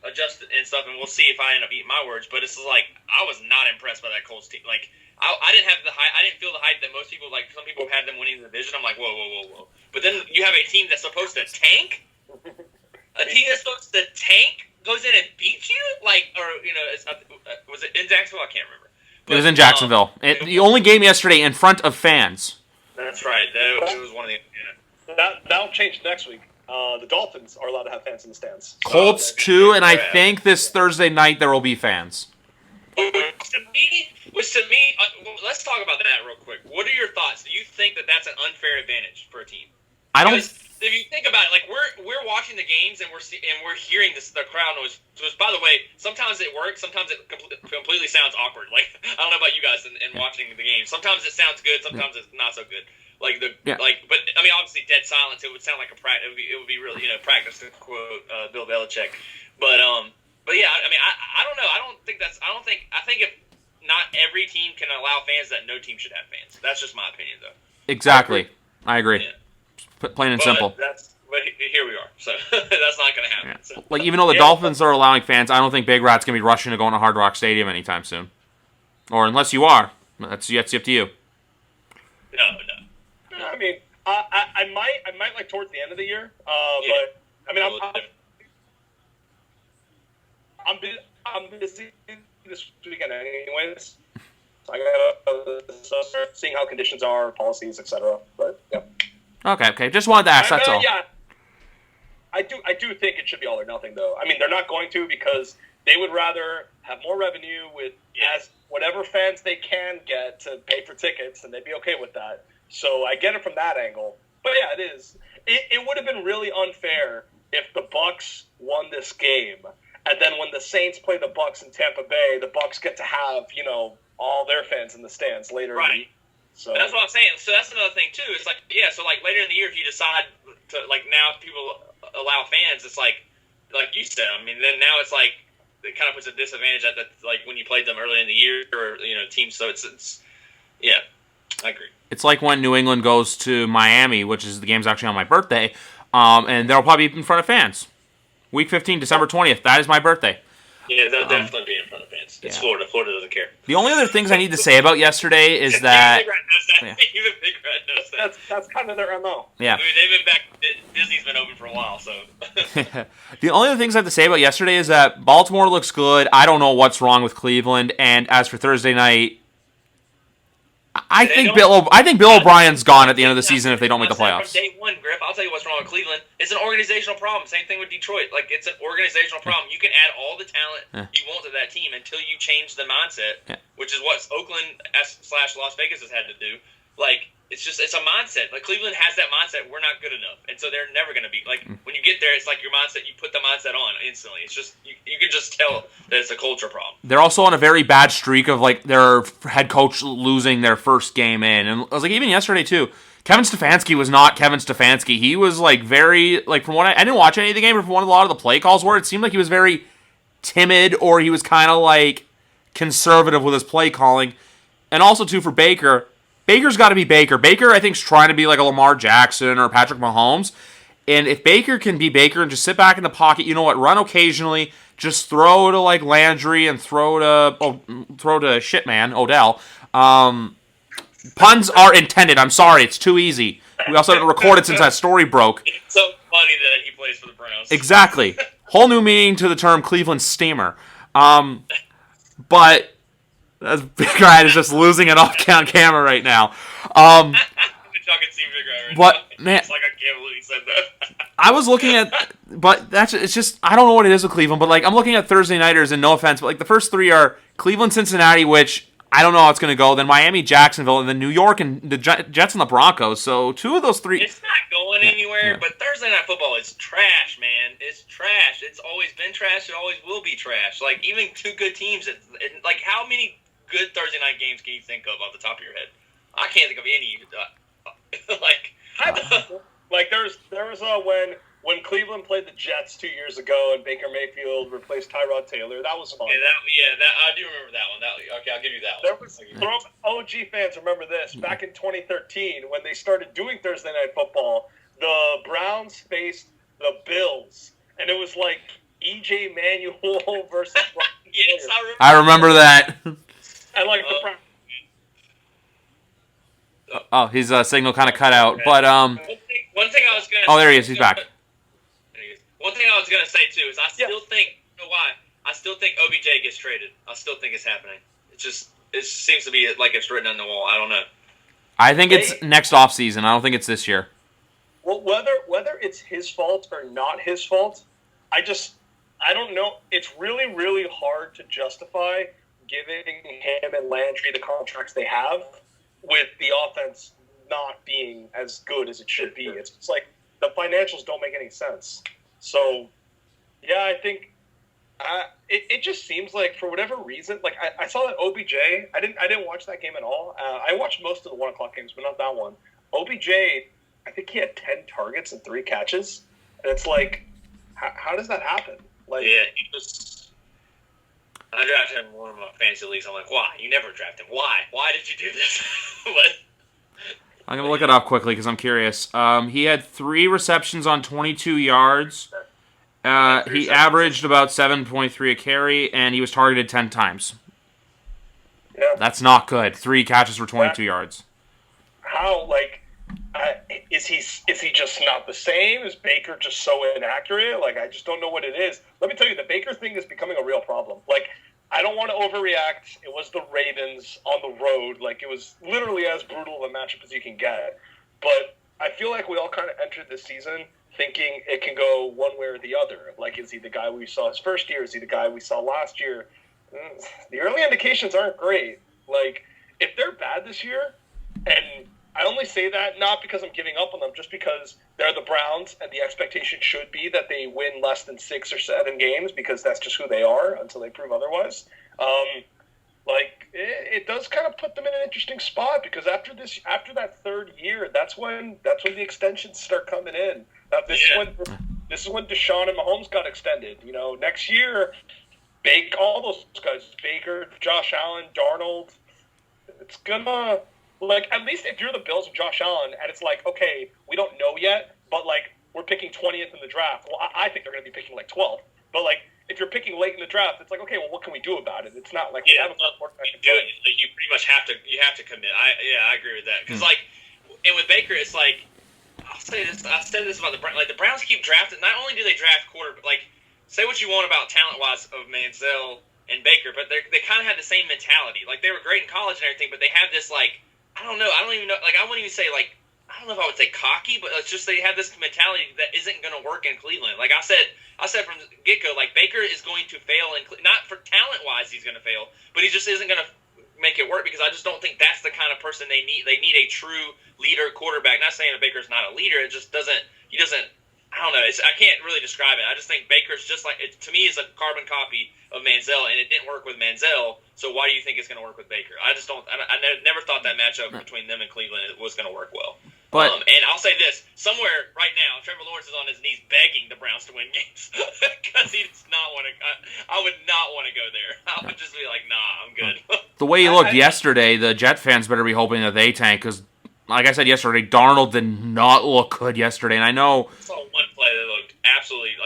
adjust and stuff, and we'll see if I end up eating my words. But it's like I was not impressed by that Colts team. Like I didn't have the hype. I didn't feel the hype that most people like. Some people had them winning the division. I'm like, whoa. But then you have a team that's supposed to tank. A team that's supposed to tank goes in and beats you, was it in Jacksonville? I can't remember. But, it was in Jacksonville. The only game yesterday in front of fans. That's right. It was one of the. Yeah. That'll change next week. The Dolphins are allowed to have fans in the stands. Colts too, and I think this Thursday night there will be fans. Which to me, let's talk about that real quick. What are your thoughts? Do you think that that's an unfair advantage for a team? Because if you think about it, like we're watching the games and we're hearing the crowd noise. Which, by the way, sometimes it works, sometimes it completely sounds awkward. Like I don't know about you guys and watching the game. Sometimes it sounds good, sometimes it's not so good. But I mean, obviously, dead silence. It would sound like a practice. It would be really practice to quote Bill Belichick. But yeah, I mean, I don't know. I think if not every team can allow fans, that no team should have fans. That's just my opinion, though. Exactly, I agree. Yeah. Plain and simple. But here we are, so that's not going to happen. Yeah. So. Like even though the Dolphins are allowing fans, I don't think Big Rat's going to be rushing to go into Hard Rock Stadium anytime soon. Or unless you are, that's up to you. No. I mean, I might like towards the end of the year, but I mean, I'm busy this weekend anyways. So I gotta start seeing how conditions are, policies, etc. But yeah. Okay. Just wanted to ask. That's all. Yeah. I do think it should be all or nothing, though. I mean, they're not going to, because they would rather have more revenue with as whatever fans they can get to pay for tickets, and they'd be okay with that. So I get it from that angle. But yeah, it is. It would have been really unfair if the Bucs won this game, and then when the Saints play the Bucs in Tampa Bay, the Bucs get to have all their fans in the stands later. Right. So that's what I'm saying. So that's another thing too. It's like so like later in the year, if you decide to now people allow fans, it's like you said. I mean, then now it's like it kind of puts a disadvantage at when you played them early in the year or teams. So it's I agree. It's like when New England goes to Miami, which is the game's actually on my birthday, and they'll probably be in front of fans. Week 15, December 20th. That is my birthday. Yeah, they'll definitely be in front of fans. It's Florida. Florida doesn't care. The only other things I need to say about yesterday is that... Even Big Red knows that. That's kind of their MO. Yeah. I mean, they've been back... Disney's been open for a while, so... The only other things I have to say about yesterday is that Baltimore looks good. I don't know what's wrong with Cleveland. And as for Thursday night... I think Bill O'Brien's gone at the end of the season if they don't make the playoffs. From day one, Griff, I'll tell you what's wrong with Cleveland. It's an organizational problem. Same thing with Detroit. Like, it's an organizational problem. You can add all the talent you want to that team until you change the mindset, which is what Oakland / Las Vegas has had to do. Like, it's a mindset. Like, Cleveland has that mindset. We're not good enough. And so they're never going to be. Like, when you get there, it's like your mindset, you put the mindset on instantly. It's just, you can just tell that it's a culture problem. They're also on a very bad streak of, like, their head coach losing their first game in. And I was like, even yesterday, too, Kevin Stefanski was not Kevin Stefanski. He was, like, very, like, from what I didn't watch any of the game, but from what a lot of the play calls were, it seemed like he was very timid, or he was kind of, like, conservative with his play calling. And also, too, for Baker's got to be Baker. Baker, I think, is trying to be like a Lamar Jackson or Patrick Mahomes. And if Baker can be Baker and just sit back in the pocket, you know what? Run occasionally, just throw to like Landry and throw to shit man Odell. Puns are intended. I'm sorry, it's too easy. We also haven't recorded since that story broke. It's so funny that he plays for the Browns. Exactly. Whole new meaning to the term Cleveland steamer. But Big Ryan is just losing it off camera right now. But man, it's like I can't believe he said that. I was looking at, but it's just I don't know what it is with Cleveland, but like I'm looking at Thursday nighters, and no offense, but like the first three are Cleveland, Cincinnati, which I don't know how it's going to go. Then Miami, Jacksonville, and then New York and the Jets and the Broncos. So two of those three. It's not going anywhere. Yeah. But Thursday night football is trash, man. It's trash. It's always been trash. It always will be trash. Like even two good teams. Like how many good Thursday night games can you think of off the top of your head? I can't think of any. Like there was when Cleveland played the Jets 2 years ago and Baker Mayfield replaced Tyrod Taylor. That was fun. I do remember that one. Okay, I'll give you that one. OG fans remember this. Back in 2013, when they started doing Thursday Night Football, the Browns faced the Bills, and it was like E.J. Manuel versus yes, I remember that. And like the Browns. Oh, his signal kind of cut out, but One thing I was gonna. Oh, there he is. He's back. One thing I was gonna say too is I still think. You know why? I still think OBJ gets traded. I still think it's happening. It seems to be like it's written on the wall. I don't know. I think it's next offseason. I don't think it's this year. Well, whether it's his fault or not his fault, I don't know. It's really, really hard to justify giving him and Landry the contracts they have with the offense not being as good as it should be. It's like the financials don't make any sense. So, yeah, I think it just seems like for whatever reason, like I saw that OBJ. I didn't watch that game at all. I watched most of the 1 o'clock games, but not that one. OBJ, I think he had 10 targets and 3 catches, and it's like, how does that happen? Like, yeah, I drafted him in one of my fantasy leagues. I'm like, why? You never draft him. Why? Why did you do this? I'm going to look it up quickly because I'm curious. He had 3 receptions on 22 yards. He averaged about 7.3 a carry, and he was targeted 10 times. Yeah. That's not good. 3 catches for 22 yards. How, like, is he just not the same? Is Baker just so inaccurate? Like, I just don't know what it is. Let me tell you, the Baker thing is becoming a real problem. Like, I don't want to overreact. It was the Ravens on the road. Like, it was literally as brutal of a matchup as you can get. But I feel like we all kind of entered this season thinking it can go one way or the other. Like, is he the guy we saw his first year? Is he the guy we saw last year? The early indications aren't great. Like, if they're bad this year, and I only say that not because I'm giving up on them, just because they're the Browns and the expectation should be that they win less than 6 or 7 games because that's just who they are until they prove otherwise. It does kind of put them in an interesting spot because after that third year, that's when the extensions start coming in. This is when Deshaun and Mahomes got extended. You know, next year, all those guys, Baker, Josh Allen, Darnold, it's gonna. Like, at least if you're the Bills and Josh Allen, and it's like, okay, we don't know yet, but, like, we're picking 20th in the draft. Well, I think they're going to be picking, like, 12th. But, like, if you're picking late in the draft, it's like, okay, well, what can we do about it? It's not like we have a quarterback. You pretty much have to commit. I agree with that. Because, like, and with Baker, it's like, I said this about the Browns. Like, the Browns keep drafting. Not only do they draft quarterback, like, say what you want about talent-wise of Manziel and Baker, but they kind of had the same mentality. Like, they were great in college and everything, but they have this, like, I don't know. I don't even know. Like, I wouldn't even say, like, I don't know if I would say cocky, but it's just they have this mentality that isn't going to work in Cleveland. Like I said from the get-go, like, Baker is going to fail. Not for talent-wise he's going to fail, but he just isn't going to make it work because I just don't think that's the kind of person they need. They need a true leader quarterback. Not saying that Baker's not a leader. It just doesn't – he doesn't – I don't know. I can't really describe it. I just think Baker's just like – to me, it's a carbon copy of Manziel, and it didn't work with Manziel, so why do you think it's going to work with Baker? I just don't – I never thought that matchup between them and Cleveland was going to work well. But and I'll say this. Somewhere right now, Trevor Lawrence is on his knees begging the Browns to win games because he does not want to – I would not want to go there. I would just be like, nah, I'm good. The way he looked yesterday, the Jet fans better be hoping that they tank because – like I said yesterday, Darnold did not look good yesterday, and I know. I saw one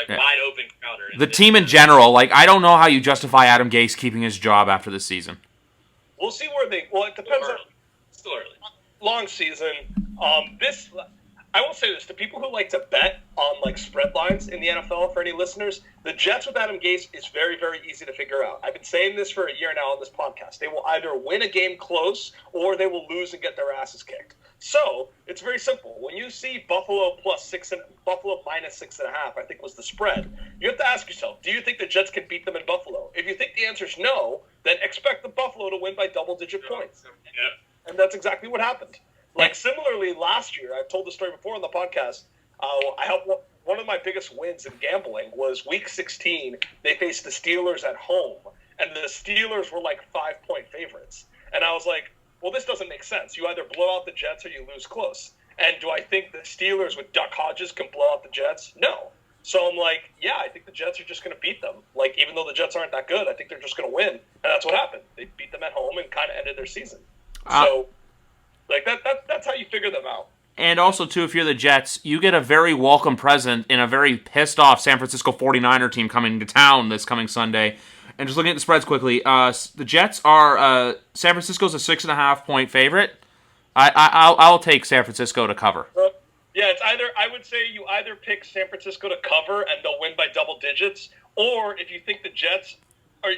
wide open Crowder. The team in general, like, I don't know how you justify Adam Gase keeping his job after this season. We'll see where they. Well, it depends on. Still early. Long season. I will say this to people who like to bet on like spread lines in the NFL. For any listeners, the Jets with Adam Gase is very, very easy to figure out. I've been saying this for a year now on this podcast. They will either win a game close or they will lose and get their asses kicked. So it's very simple. When you see Buffalo Buffalo minus 6.5, I think was the spread. You have to ask yourself: do you think the Jets can beat them in Buffalo? If you think the answer is no, then expect the Buffalo to win by double-digit points. Yeah. And that's exactly what happened. Like, similarly, last year, I've told the story before on the podcast, I helped one of my biggest wins in gambling was Week 16. They faced the Steelers at home, and the Steelers were like 5-point favorites. And I was like, well, this doesn't make sense. You either blow out the Jets or you lose close. And do I think the Steelers with Duck Hodges can blow out the Jets? No. So I'm like, yeah, I think the Jets are just going to beat them. Like, even though the Jets aren't that good, I think they're just going to win. And that's what happened. They beat them at home and kind of ended their season. So... like, that's how you figure them out. And also, too, if you're the Jets, you get a very welcome present in a very pissed-off San Francisco 49er team coming to town this coming Sunday. And just looking at the spreads quickly, the Jets are San Francisco's a 6.5-point favorite. I'll take San Francisco to cover. Yeah, it's either, I would say you either pick San Francisco to cover and they'll win by double digits, or if you think the Jets are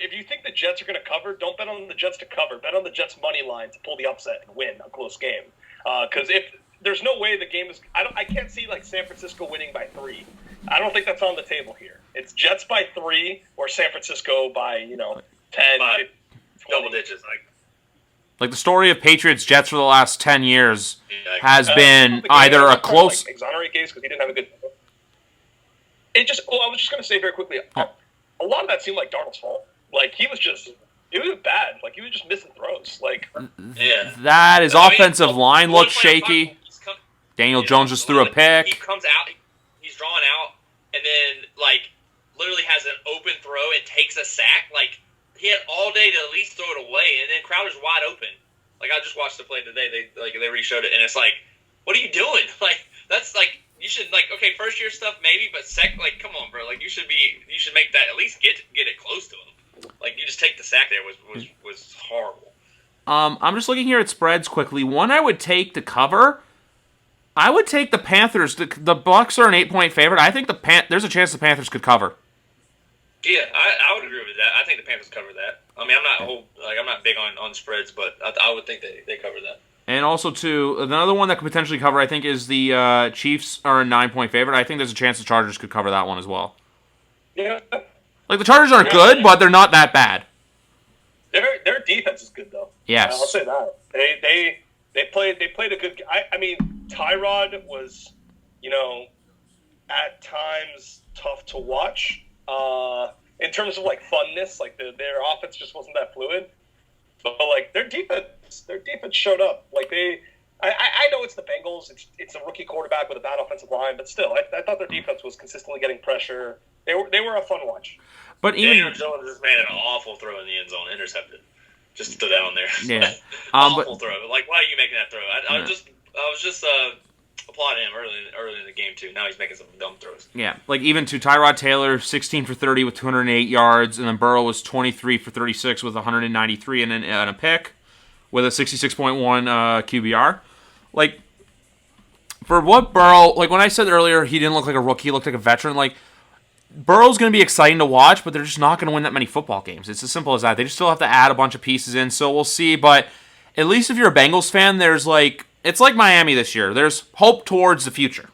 going to cover, don't bet on the Jets to cover. Bet on the Jets' money line to pull the upset and win a close game. Because if there's no way the game is, I can't see like San Francisco winning by 3. I don't think that's on the table here. It's Jets by 3 or San Francisco by 10, 5, double digits. Like the story of Patriots Jets for the last 10 years has been either a close. Like, exonerate Gase because he didn't have a good. I was just going to say very quickly. A lot of that seemed like Darnold's fault. Like, it was bad. Like, he was just missing throws. Like, that his offensive line looked shaky. Daniel Jones just threw a pick. He comes out, he's drawn out, and then, like, literally has an open throw and takes a sack. Like, he had all day to at least throw it away, and then Crowder's wide open. Like, I just watched the play today. They re-showed it, and it's like, what are you doing? Like, that's like, you should, like, okay, first year stuff maybe, but like, come on, bro. Like, you should make that, at least get it close to him. Like, you just take the sack there was horrible. I'm just looking here at spreads quickly. One I would take to cover, I would take the Panthers. The Bucs are an 8-point favorite. I think there's a chance the Panthers could cover. Yeah, I would agree with that. I think the Panthers cover that. I mean, I'm not big on spreads, but I would think they cover that. And also, too, another one that could potentially cover, I think, is the Chiefs are a 9-point favorite. I think there's a chance the Chargers could cover that one as well. Yeah. Like, the Chargers aren't good, but they're not that bad. Their defense is good, though. Yes. I'll say that. They played a good. I mean, Tyrod was, at times tough to watch. In terms of like funness, like their offense just wasn't that fluid. But like their defense showed up. Like I know it's the Bengals. It's a rookie quarterback with a bad offensive line, but still, I thought their defense was consistently getting pressure. They were a fun watch. But even Daniel Jones just made an awful throw in the end zone, intercepted. Just stood down there. Yeah, awful throw. Like, why are you making that throw? I was just applauding him early in the game too. Now he's making some dumb throws. Yeah, like even to Tyrod Taylor, 16 for 30 with 208 yards, and then Burrow was 23 for 36 with 193 and a pick with a 66.1 QBR. Like, for what Burrow, like when I said earlier he didn't look like a rookie, he looked like a veteran, like Burrow's going to be exciting to watch, but they're just not going to win that many football games. It's as simple as that. They just still have to add a bunch of pieces in, so we'll see. But at least if you're a Bengals fan, there's like, it's like Miami this year. There's hope towards the future.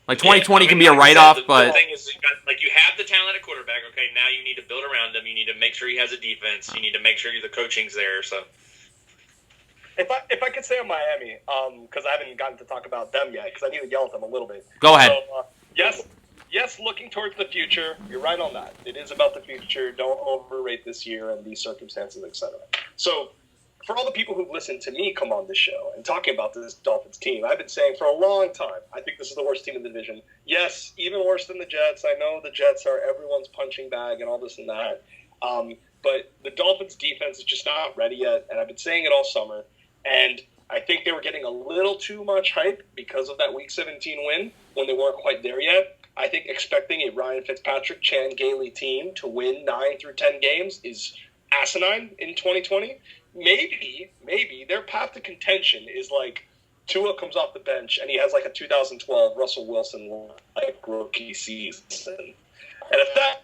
Like 2020 can be a write-off, but the thing is, you have the talent at quarterback. Okay, now you need to build around him. You need to make sure he has a defense. You need to make sure the coaching's there. So, if I could say on Miami, because I haven't gotten to talk about them yet, because I need to yell at them a little bit. Go ahead. So, yes, looking towards the future. You're right on that. It is about the future. Don't overrate this year and these circumstances, etc. So, for all the people who've listened to me come on this show and talking about this Dolphins team, I've been saying for a long time, I think this is the worst team in the division. Yes, even worse than the Jets. I know the Jets are everyone's punching bag and all this and that. But the Dolphins defense is just not ready yet, and I've been saying it all summer. And I think they were getting a little too much hype because of that Week 17 win when they weren't quite there yet. I think expecting a Ryan Fitzpatrick, Chan Gailey team to win 9 through 10 games is asinine in 2020. Maybe their path to contention is like Tua comes off the bench and he has like a 2012 Russell Wilson like rookie season. And if that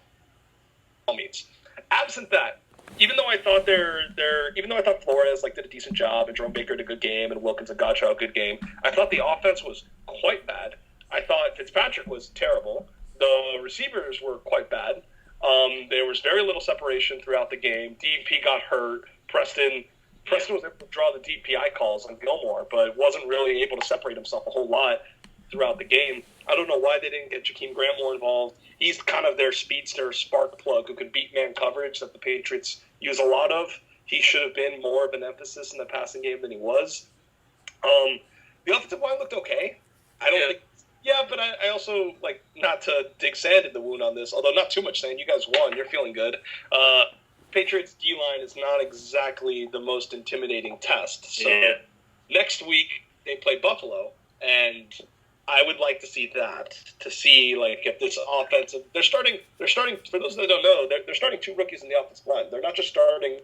all means, absent that, even though I thought Flores like did a decent job and Jerome Baker did a good game and Wilkins and Godchaux a good game, I thought the offense was quite bad. I thought Fitzpatrick was terrible. The receivers were quite bad. There was very little separation throughout the game. DP got hurt. Preston was able to draw the DPI calls on Gilmore, but wasn't really able to separate himself a whole lot throughout the game. I don't know why they didn't get Jakeem Grant more involved. He's kind of their speedster spark plug who can beat man coverage that the Patriots use a lot of. He should have been more of an emphasis in the passing game than he was. The offensive line looked okay. But I also, like, not to dig sand in the wound on this, although not too much sand. You guys won. You're feeling good. Patriots D-line is not exactly the most intimidating test. So next week they play Buffalo, and I would like to see that, to see, like, if this offensive – they're starting, for those that don't know, they're starting 2 rookies in the offensive line. They're not just starting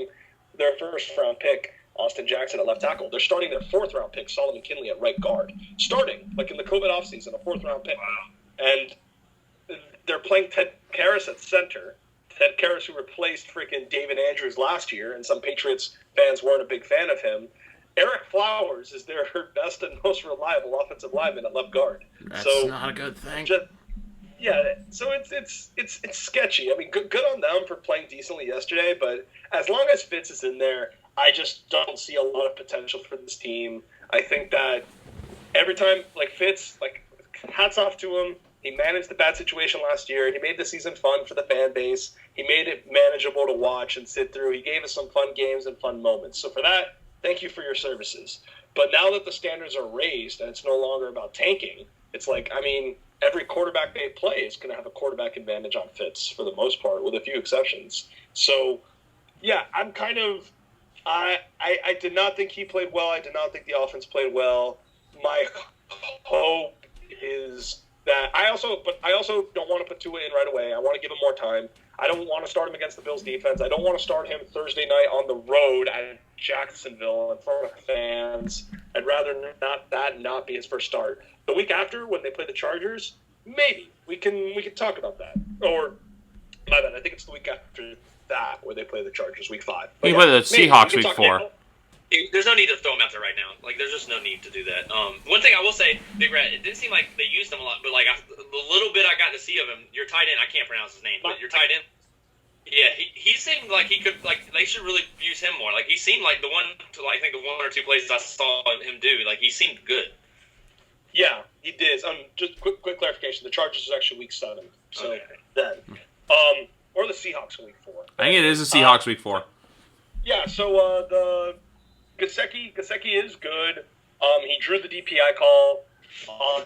their first-round pick, Austin Jackson, at left tackle. They're starting their 4th-round pick, Solomon Kinley, at right guard. Starting, like in the COVID offseason, a 4th-round pick. Wow. And they're playing Ted Karras at center. Ted Karras, who replaced freaking David Andrews last year, and some Patriots fans weren't a big fan of him. Eric Flowers is their best and most reliable offensive lineman at left guard. That's not a good thing. So it's sketchy. I mean, good on them for playing decently yesterday, but as long as Fitz is in there, I just don't see a lot of potential for this team. I think that every time, like, Fitz, like, hats off to him. He managed the bad situation last year. He made the season fun for the fan base. He made it manageable to watch and sit through. He gave us some fun games and fun moments. So for that, thank you for your services. But now that the standards are raised and it's no longer about tanking, it's like, I mean, every quarterback they play is going to have a quarterback advantage on Fitz for the most part, with a few exceptions. So, yeah, I'm kind of – I did not think he played well. I did not think the offense played well. My hope is that I also don't want to put Tua in right away. I want to give him more time. I don't want to start him against the Bills defense. I don't want to start him Thursday night on the road at Jacksonville in front of fans. I'd rather not be his first start. The week after, when they play the Chargers, maybe we can talk about that. Or my bad, I think it's the week after that where they play the Chargers, week 5. But play the Seahawks week 4. There's no need to throw him out there right now. Like, there's just no need to do that. One thing I will say, Big Red, it didn't seem like they used him a lot, but like the little bit I got to see of him, your tight end, I can't pronounce his name, but your tight end, yeah, he seemed like he could, like, they should really use him more. Like, he seemed like I think the 1 or 2 plays I saw him do, like, he seemed good. Yeah, he did. Just quick clarification: the Chargers is actually week 7. So okay. Then, or the Seahawks week 4. I think it is the Seahawks week 4. Yeah. So the Gesicki is good. He drew the DPI call. I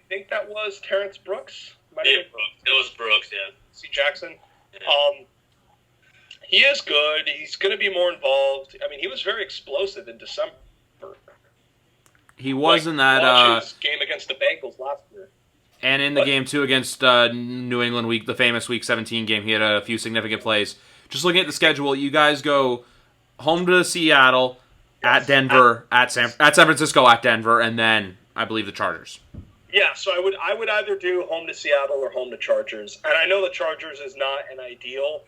think that was Terrence Brooks. It was Brooks. Yeah. C. Jackson. Yeah. He is good. He's going to be more involved. I mean, he was very explosive in December. He was in that game against the Bengals last year. And in the game, too, against New England, the famous Week 17 game, he had a few significant plays. Just looking at the schedule, you guys go home to Seattle, at Denver, at San Francisco, at Denver, and then, I believe, the Chargers. Yeah, so I would either do home to Seattle or home to Chargers. And I know the Chargers is not an ideal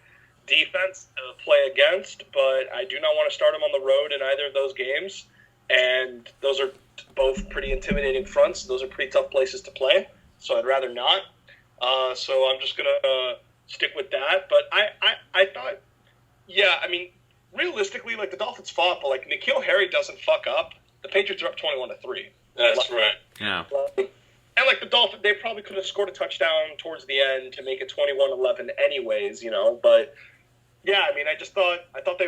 defense to play against, but I do not want to start them on the road in either of those games. And those are both pretty intimidating fronts. Those are pretty tough places to play, so I'd rather not. So I'm just going to stick with that. But I thought, yeah, I mean, realistically, like, the Dolphins fought, but, like, N'Keal Harry doesn't fuck up. The Patriots are up 21-3. That's right. Yeah. And, like, the Dolphins, they probably could have scored a touchdown towards the end to make it 21-11 anyways, you know. But, yeah, I mean, I thought they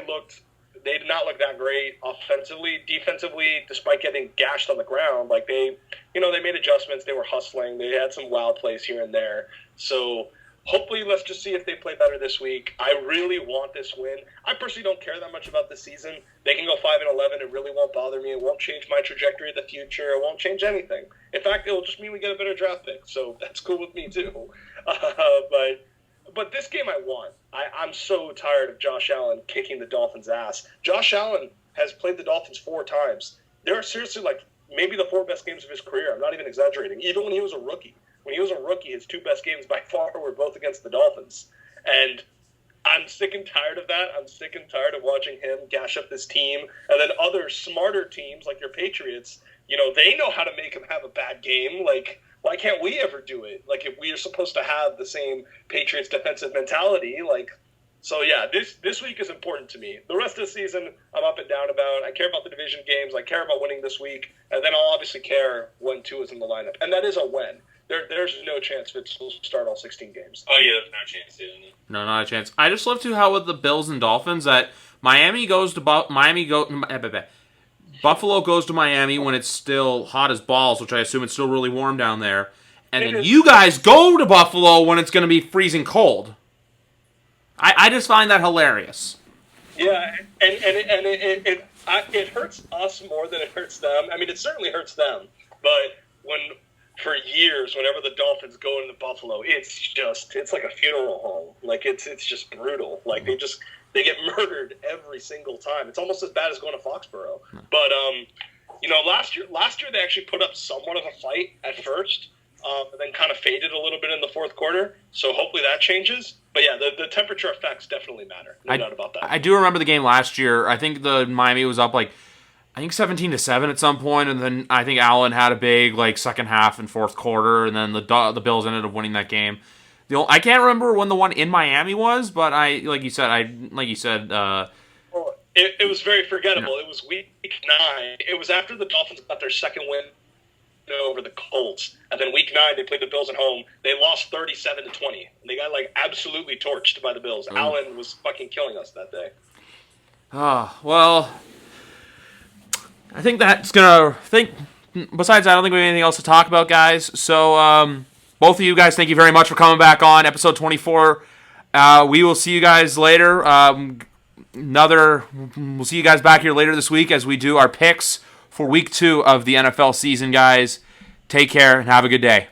did not look that great offensively. Defensively, despite getting gashed on the ground, like, they made adjustments. They were hustling. They had some wild plays here and there. So hopefully, let's just see if they play better this week. I really want this win. I personally don't care that much about the season. They can go 5-11. It really won't bother me. It won't change my trajectory of the future. It won't change anything. In fact, it will just mean we get a better draft pick. So that's cool with me too. But this game I want. I'm so tired of Josh Allen kicking the Dolphins' ass. Josh Allen has played the Dolphins 4 times. They're seriously like maybe the 4 best games of his career. I'm not even exaggerating. Even when he was a rookie. When he was a rookie, his 2 best games by far were both against the Dolphins. And I'm sick and tired of that. I'm sick and tired of watching him gash up this team. And then other smarter teams like your Patriots, they know how to make him have a bad game. Like, why can't we ever do it? Like, if we are supposed to have the same Patriots defensive mentality, so yeah, this week is important to me. The rest of the season, I'm up and down about. I care about the division games. I care about winning this week. And then I'll obviously care when Tua is in the lineup. And that is a when. There's no chance Fitz will start all 16 games. Oh, yeah, there's no chance, isn't it? No, not a chance. I just love to how with the Bills and Dolphins that Buffalo goes to Miami when it's still hot as balls, which I assume it's still really warm down there, and then you guys go to Buffalo when it's going to be freezing cold. I just find that hilarious. Yeah, and it hurts us more than it hurts them. I mean, it certainly hurts them, but for years, whenever the Dolphins go into Buffalo, it's like a funeral home. Like it's just brutal. Like they get murdered every single time. It's almost as bad as going to Foxborough. But last year they actually put up somewhat of a fight at first, and then kind of faded a little bit in the fourth quarter. So hopefully that changes. But yeah, the temperature effects definitely matter. No doubt about that. I do remember the game last year. I think the Miami was up 17-7 at some point, and then I think Allen had a big second half and fourth quarter, and then the Bills ended up winning that game. I can't remember when the one in Miami was, but like you said. Well, it was very forgettable. Yeah. It was week 9. It was after the Dolphins got their second win over the Colts, and then week 9 they played the Bills at home. They lost 37-20. They got absolutely torched by the Bills. Allen was fucking killing us that day. Well. I think that's besides that, I don't think we have anything else to talk about, guys. So, both of you guys, thank you very much for coming back on episode 24. We will see you guys later. We'll see you guys back here later this week as we do our picks for week 2 of the NFL season, guys. Take care and have a good day.